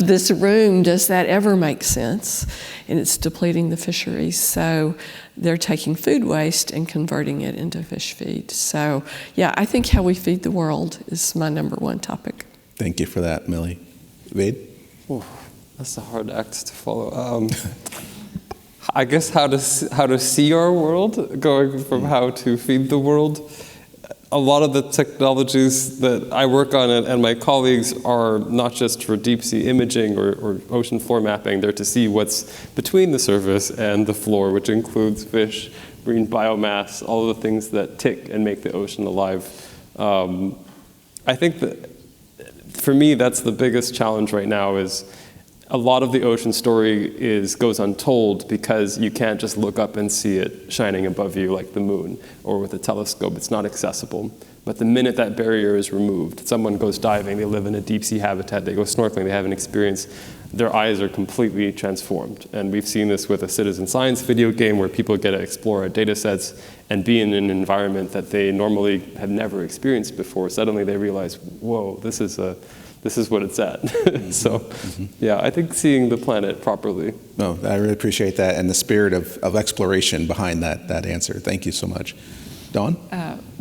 this room does that ever make sense. And it's depleting the fisheries. So they're taking food waste and converting it into fish feed. So yeah, I think how we feed the world is my number one topic. Thank you for that, Millie. Wade? Ooh, that's a hard act to follow. I guess how to see our world, going from how to feed the world. A lot of the technologies that I work on and my colleagues are not just for deep sea imaging or ocean floor mapping, they're to see what's between the surface and the floor, which includes fish, marine biomass, all of the things that tick and make the ocean alive. I think that for me, that's the biggest challenge right now is a lot of the ocean story goes untold because you can't just look up and see it shining above you like the moon or with a telescope. It's not accessible. But the minute that barrier is removed, someone goes diving, they live in a deep sea habitat, they go snorkeling, they have an experience, their eyes are completely transformed. And we've seen this with a citizen science video game where people get to explore our data sets and be in an environment that they normally have never experienced before. Suddenly they realize, whoa, this is what it's at. So, yeah, I think seeing the planet properly. No, I really appreciate that and the spirit of exploration behind that answer. Thank you so much. Dawn?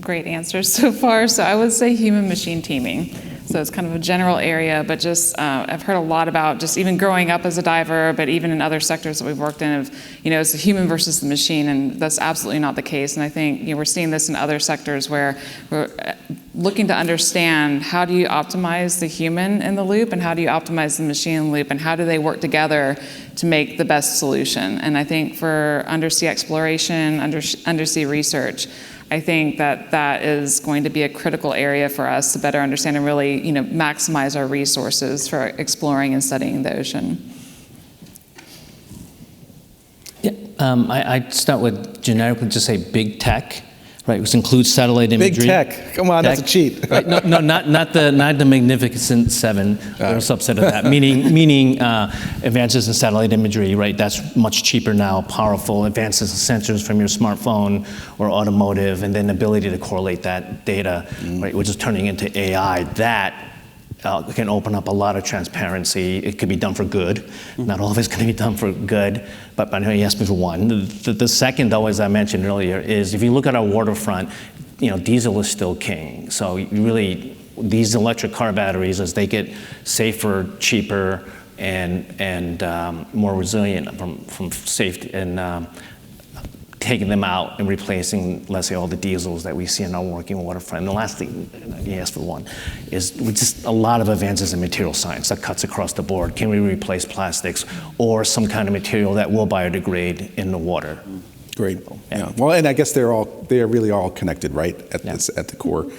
Great answers so far. So I would say human-machine teaming. So it's kind of a general area, but just I've heard a lot about just even growing up as a diver, but even in other sectors that we've worked in, it's the human versus the machine, and that's absolutely not the case. And I think we're seeing this in other sectors where we're looking to understand how do you optimize the human in the loop and how do you optimize the machine in the loop and how do they work together to make the best solution. And I think for undersea exploration, undersea research, I think that is going to be a critical area for us to better understand and really, maximize our resources for exploring and studying the ocean. Yeah, I'd start with generically just say big tech, right? Which includes satellite imagery. Big tech. Come on, that's a cheat. Right? No, not the Magnificent Seven or a subset of that. Meaning advances in satellite imagery, right? That's much cheaper now. Powerful advances in sensors from your smartphone or automotive, and then ability to correlate that data, right? Which is turning into AI. That can open up a lot of transparency. It could be done for good. Not all of it's going to be done for good, but I know you asked me for one. The second, though, as I mentioned earlier, is if you look at our waterfront, diesel is still king. So you really, these electric car batteries, as they get safer, cheaper, and more resilient from safety and taking them out and replacing, let's say, all the diesels that we see in our working waterfront. And the last thing, you asked for one, is just a lot of advances in material science that cuts across the board. Can we replace plastics or some kind of material that will biodegrade in the water? Great. Yeah. Well, and I guess they are really all connected, right, at the core.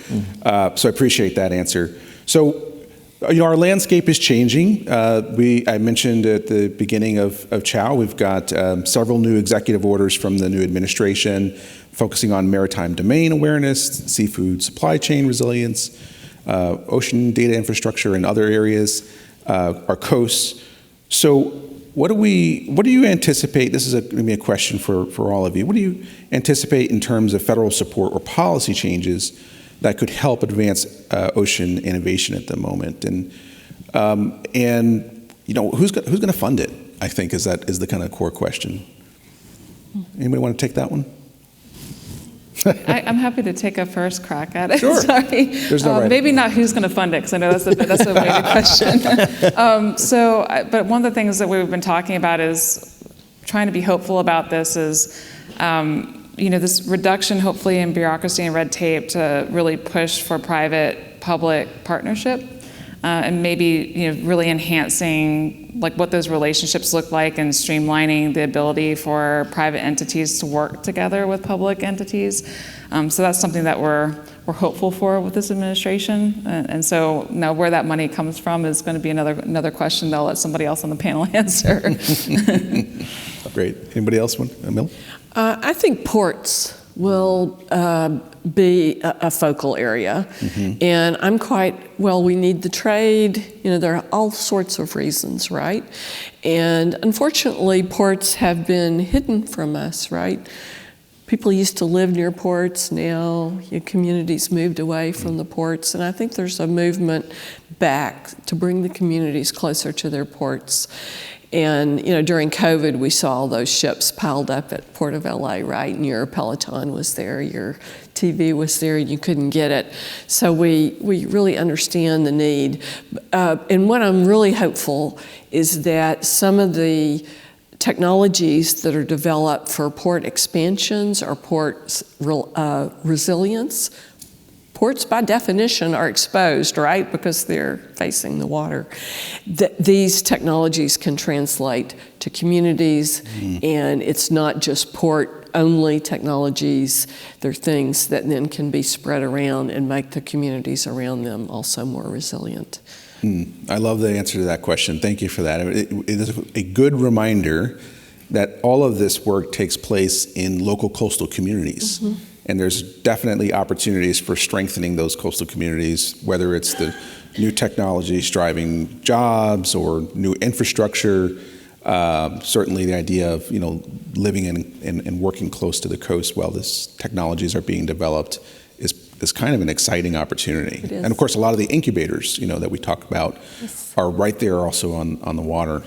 So I appreciate that answer. So, our landscape is changing. I mentioned at the beginning of CHOW, we've got several new executive orders from the new administration focusing on maritime domain awareness, seafood supply chain resilience, ocean data infrastructure and other areas, our coasts. So what do you anticipate, this is going to be a question for all of you, what do you anticipate in terms of federal support or policy changes that could help advance ocean innovation at the moment, and who's going to fund it? I think is the kind of core question. Anybody want to take that one? I'm happy to take a first crack at it. Sure. Sorry. There's no right. Maybe not who's going to fund it, because I know that's a weighted question. But one of the things that we've been talking about is trying to be hopeful about this is. This reduction, hopefully, in bureaucracy and red tape to really push for private-public partnership, and maybe really enhancing what those relationships look like and streamlining the ability for private entities to work together with public entities. So that's something that we're hopeful for with this administration. And so now where that money comes from is going to be another question that I'll let somebody else on the panel answer. Great. Anybody else want? Emil? I think ports will be a focal area. And I'm we need the trade. There are all sorts of reasons, right? And unfortunately, ports have been hidden from us, right? people used to live near ports. Now communities moved away from the ports, and I think there's a movement back to bring the communities closer to their ports. And during COVID, we saw all those ships piled up at Port of LA, right? And your Peloton was there, your TV was there, and you couldn't get it. So we really understand the need. And what I'm really hopeful is that some of the technologies that are developed for port expansions or port resilience. Ports, by definition, are exposed, right, because they're facing the water. These technologies can translate to communities, and it's not just port-only technologies. They're things that then can be spread around and make the communities around them also more resilient. I love the answer to that question. Thank you for that. It is a good reminder that all of this work takes place in local coastal communities. And there's definitely opportunities for strengthening those coastal communities, whether it's the new technologies driving jobs or new infrastructure. Certainly the idea of living and working close to the coast while these technologies are being developed is kind of an exciting opportunity. And of course, a lot of the incubators that we talk about are right there also on the water.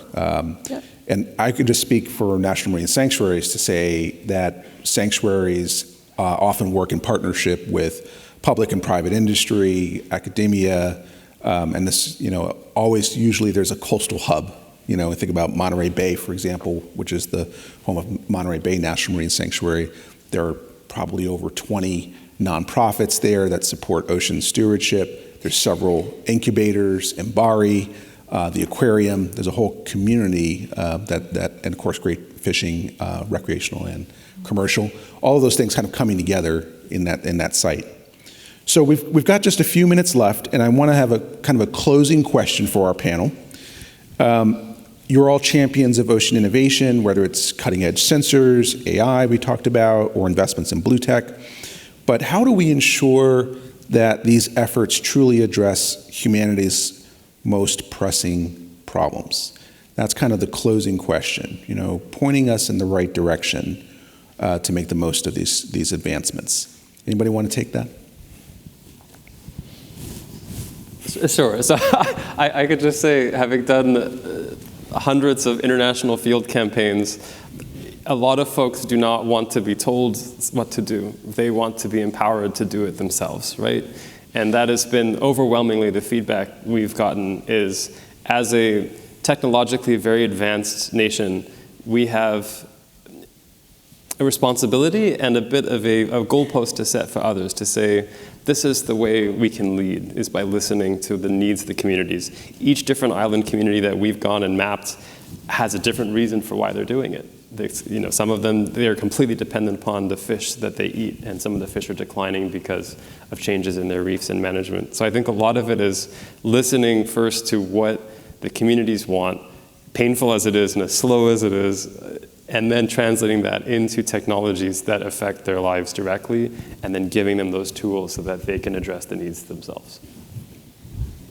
And I could just speak for National Marine Sanctuaries to say that sanctuaries often work in partnership with public and private industry, academia, and this, always usually there's a coastal hub. Think about Monterey Bay, for example, which is the home of Monterey Bay National Marine Sanctuary. There are probably over 20 nonprofits there that support ocean stewardship. There's several incubators, Mbari, the aquarium. There's a whole community that, and of course, great fishing, recreational and commercial. All of those things kind of coming together in that site. So we've got just a few minutes left, and I want to have a kind of a closing question for our panel. You're all champions of ocean innovation, whether it's cutting-edge sensors, AI we talked about, or investments in blue tech. But how do we ensure that these efforts truly address humanity's most pressing problems? That's kind of the closing question, pointing us in the right direction to make the most of these advancements. Anybody want to take that? Sure. So I could just say, having done hundreds of international field campaigns, a lot of folks do not want to be told what to do. They want to be empowered to do it themselves, right? And that has been overwhelmingly the feedback we've gotten is, as a technologically very advanced nation, we have a responsibility and a bit of a goalpost to set for others to say, this is the way we can lead, is by listening to the needs of the communities. Each different island community that we've gone and mapped has a different reason for why they're doing it. Some of them, they are completely dependent upon the fish that they eat, and some of the fish are declining because of changes in their reefs and management. So I think a lot of it is listening first to what the communities want, painful as it is and as slow as it is, and then translating that into technologies that affect their lives directly, and then giving them those tools so that they can address the needs themselves.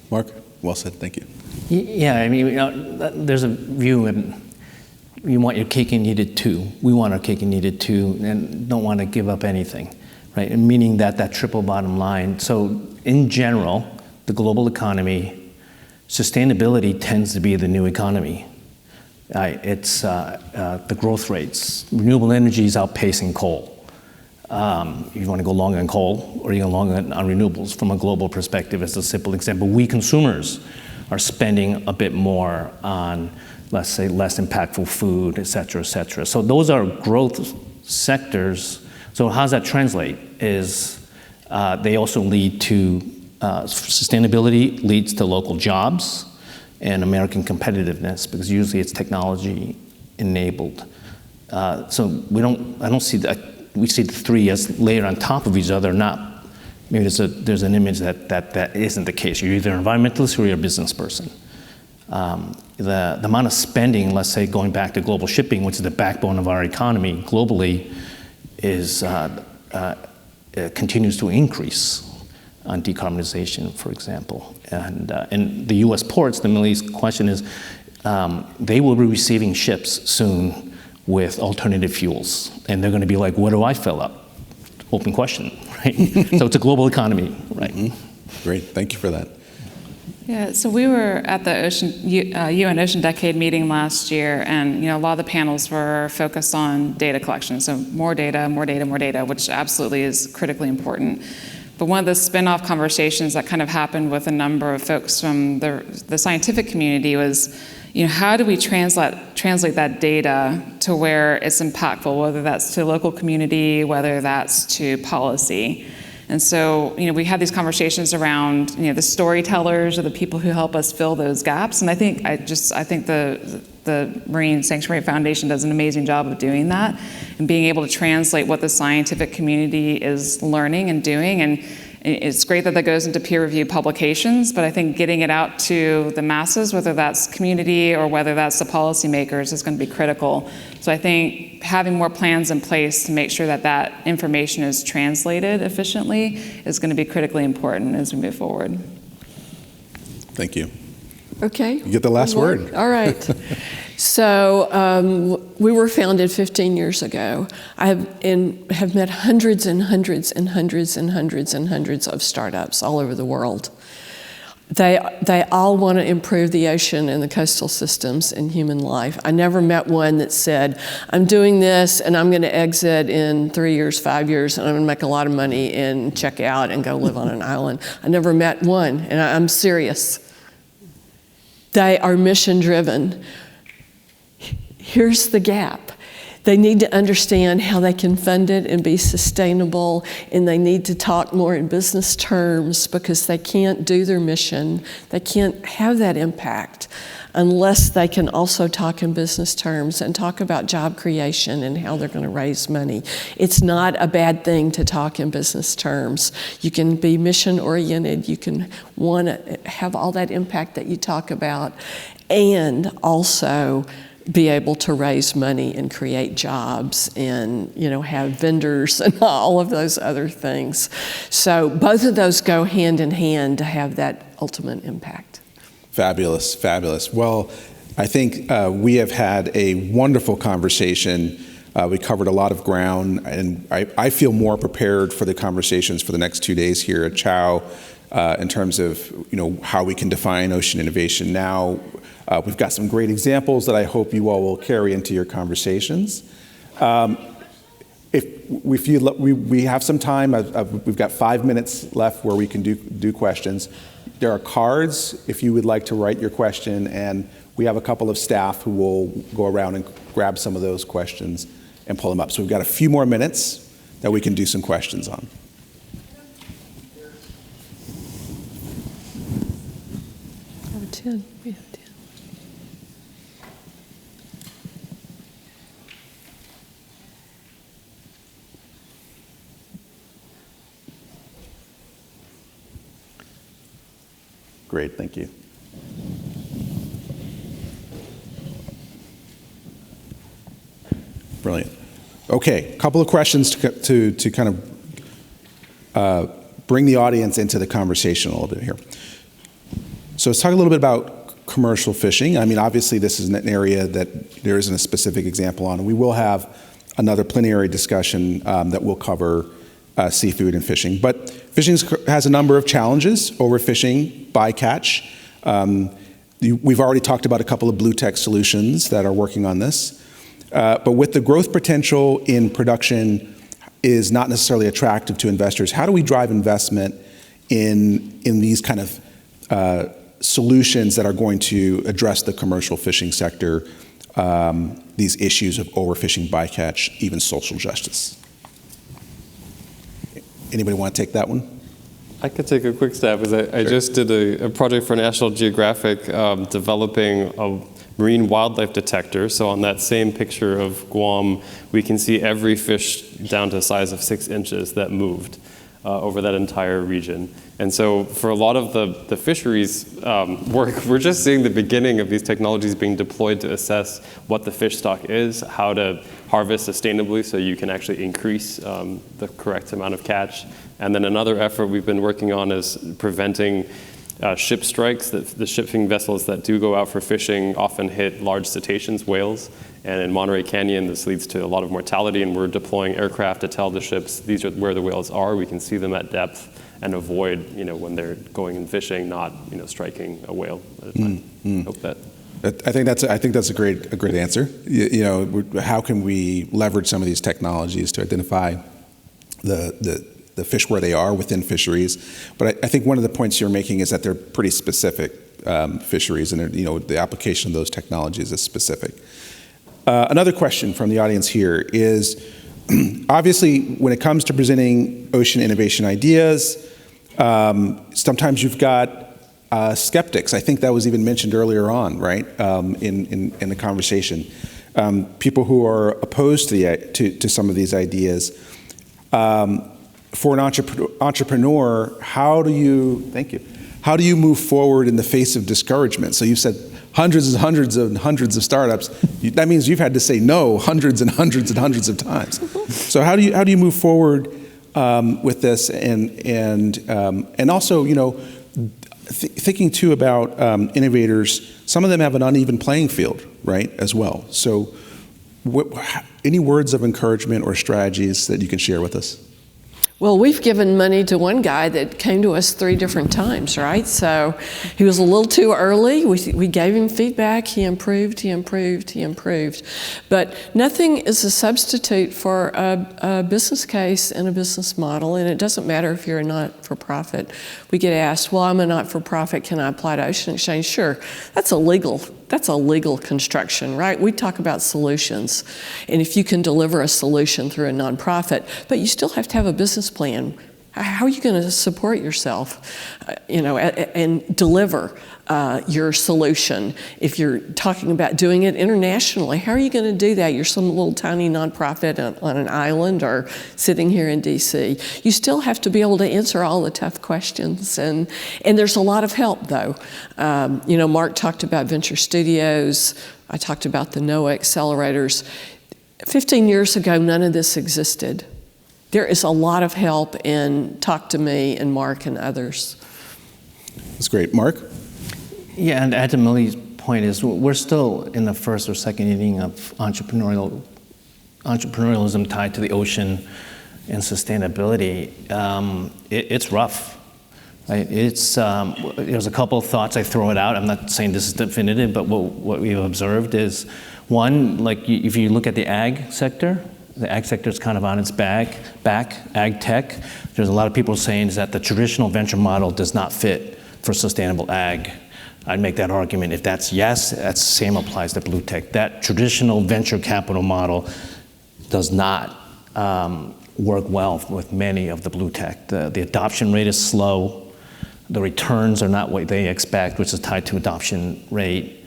Mark, well said, thank you. Yeah, I mean, there's a view in you want your cake and eat it too. We want our cake and eat it too, and don't want to give up anything, right? And meaning that triple bottom line. So in general, the global economy, sustainability tends to be the new economy. It's the growth rates. Renewable energy is outpacing coal. You want to go long on coal or you go long on renewables from a global perspective. As a simple example, we consumers are spending a bit more on, let's say, less impactful food, et cetera, et cetera. So those are growth sectors. So how does that translate? Is they also lead to, sustainability leads to local jobs and American competitiveness, because usually it's technology enabled. So I don't see that, we see the three as layered on top of each other, not, maybe there's an image that isn't the case. You're either an environmentalist or you're a business person. The amount of spending, let's say going back to global shipping, which is the backbone of our economy globally, is continues to increase on decarbonization, for example. And in the US ports, the Middle East question is, they will be receiving ships soon with alternative fuels. And they're going to be like, what do I fill up? Open question, right? So it's a global economy, right? Great, thank you for that. Yeah, so we were at the UN Ocean Decade meeting last year, and a lot of the panels were focused on data collection. So more data, more data, more data, which absolutely is critically important. But one of the spin-off conversations that kind of happened with a number of folks from the scientific community was, how do we translate that data to where it's impactful, whether that's to local community, whether that's to policy. And so, we have these conversations around, the storytellers or the people who help us fill those gaps. And I think the Marine Sanctuary Foundation does an amazing job of doing that and being able to translate what the scientific community is learning and doing. And it's great that goes into peer-reviewed publications, but I think getting it out to the masses, whether that's community or whether that's the policymakers, is going to be critical. So I think having more plans in place to make sure that information is translated efficiently is going to be critically important as we move forward. Thank you. Okay. You get the last word. All right. So we were founded 15 years ago. I have met hundreds and hundreds and hundreds and hundreds and hundreds of startups all over the world. They all want to improve the ocean and the coastal systems and human life. I never met one that said, I'm doing this and I'm going to exit in 3 years, 5 years, and I'm going to make a lot of money and check out and go live on an island. I never met one, and I'm serious. They are mission-driven. Here's the gap. They need to understand how they can fund it and be sustainable, and they need to talk more in business terms because they can't do their mission. They can't have that impact unless they can also talk in business terms and talk about job creation and how they're going to raise money. It's not a bad thing to talk in business terms. You can be mission-oriented. You can want to have all that impact that you talk about and also be able to raise money and create jobs and, have vendors and all of those other things. So both of those go hand in hand to have that ultimate impact. Fabulous, fabulous. Well, I think we have had a wonderful conversation. We covered a lot of ground, and I feel more prepared for the conversations for the next 2 days here at CHOW in terms of how we can define ocean innovation now. We've got some great examples that I hope you all will carry into your conversations. We have some time. We've got 5 minutes left where we can do questions. There are cards if you would like to write your question, and we have a couple of staff who will go around and grab some of those questions and pull them up. So we've got a few more minutes that we can do some questions on. Oh, 10. We have 10. Great, thank you. Brilliant. Okay, a couple of questions to kind of bring the audience into the conversation a little bit here. So let's talk a little bit about commercial fishing. I mean, obviously this is an area that there isn't a specific example on. We will have another plenary discussion that will cover seafood and fishing. But fishing has a number of challenges, overfishing, bycatch. We've already talked about a couple of blue tech solutions that are working on this. But with the growth potential in production is not necessarily attractive to investors, how do we drive investment in these kind of solutions that are going to address the commercial fishing sector, these issues of overfishing, bycatch, even social justice? Anybody want to take that one? I could take a quick stab, because I just did a project for National Geographic developing a marine wildlife detector. So on that same picture of Guam, we can see every fish down to a size of 6 inches that moved over that entire region. And so for a lot of the fisheries work, we're just seeing the beginning of these technologies being deployed to assess what the fish stock is, how to harvest sustainably so you can actually increase the correct amount of catch. And then another effort we've been working on is preventing ship strikes. The shipping vessels that do go out for fishing often hit large cetaceans, whales, And in Monterey Canyon, this leads to a lot of mortality, and we're deploying aircraft to tell the ships these are where the whales are. We can see them at depth and avoid, when they're going and fishing, not, striking a whale at a time. Hope that. I think that's a great answer. How can we leverage some of these technologies to identify the fish where they are within fisheries? But I think one of the points you're making is that they're pretty specific fisheries, and the application of those technologies is specific. Another question from the audience here is, obviously, when it comes to presenting ocean innovation ideas, sometimes you've got skeptics. I think that was even mentioned earlier on, right, in the conversation. People who are opposed to some of these ideas. For an entrepreneur, how do you move forward in the face of discouragement? So you said hundreds and hundreds and hundreds of startups. That means you've had to say no hundreds and hundreds and hundreds of times. So how do you move forward with this, and also, thinking too about innovators, some of them have an uneven playing field, right, as well. So any words of encouragement or strategies that you can share with us? Well, we've given money to one guy that came to us 3 different times, right? So he was a little too early. We gave him feedback. He improved. But nothing is a substitute for a business case and a business model. And it doesn't matter if you're a not-for-profit. We get asked, well, I'm a not-for-profit. Can I apply to Ocean Exchange? Sure. That's a legal construction, right? We talk about solutions. And if you can deliver a solution through a nonprofit, but you still have to have a business plan. How are you going to support yourself, and deliver your solution? If you're talking about doing it internationally, how are you going to do that? You're some little tiny nonprofit on an island or sitting here in DC. You still have to be able to answer all the tough questions, and there's a lot of help, though. Mark talked about venture studios. I talked about the NOAA accelerators. 15 years ago, none of this existed. There is a lot of help in Talk to Me and Mark and others. That's great. Mark? Yeah, and to Millie's point is we're still in the first or second inning of entrepreneurialism tied to the ocean and sustainability. It's rough. Right? There's a couple of thoughts I throw it out. I'm not saying this is definitive, but what we've observed is, one, if you look at the ag sector, the ag sector is kind of on its back, ag tech. There's a lot of people saying is that the traditional venture model does not fit for sustainable ag. I'd make that argument. If that's yes, that same applies to blue tech. That traditional venture capital model does not work well with many of the blue tech. The adoption rate is slow. The returns are not what they expect, which is tied to adoption rate.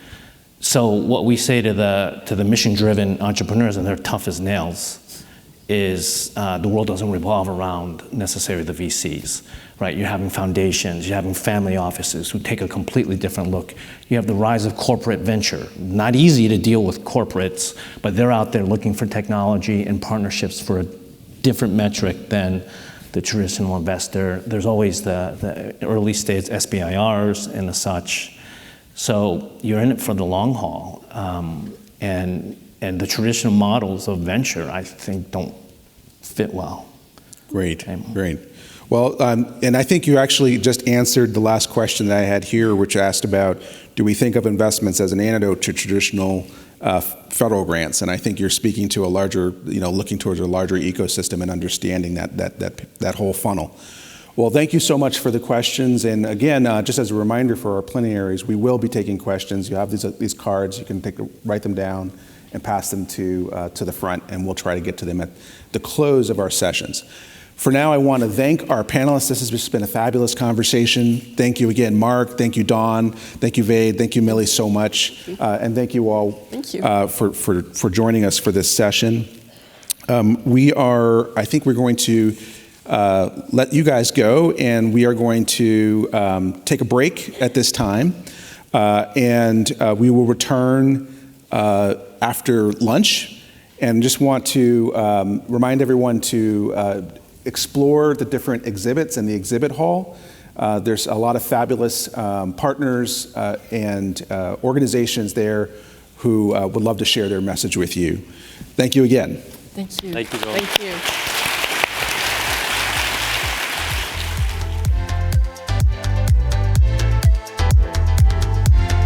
So what we say to the mission-driven entrepreneurs, and they're tough as nails, is the world doesn't revolve around necessarily the VCs, right? You're having foundations, you're having family offices who take a completely different look. You have the rise of corporate venture. Not easy to deal with corporates, but they're out there looking for technology and partnerships for a different metric than the traditional investor. There's always the early stage SBIRs and the such. So you're in it for the long haul, and the traditional models of venture, I think, don't fit well. Great. Well, and I think you actually just answered the last question that I had here, which asked about, do we think of investments as an antidote to traditional federal grants? And I think you're speaking to a larger, looking towards a larger ecosystem and understanding that whole funnel. Well, thank you so much for the questions. And again, just as a reminder for our plenaries, we will be taking questions. You have these cards. You can write them down and pass them to the front, and we'll try to get to them at the close of our sessions. For now, I want to thank our panelists. This has just been a fabulous conversation. Thank you again, Mark. Thank you, Dawn. Thank you, Vade. Thank you, Millie, so much. And thank you all for joining us for this session. I think we're going to let you guys go, and we are going to take a break at this time, and we will return after lunch, and just want to remind everyone to explore the different exhibits in the exhibit hall. There's a lot of fabulous partners and organizations there who would love to share their message with you. Thank you again. Thank you. Thank you, Joel. Thank you.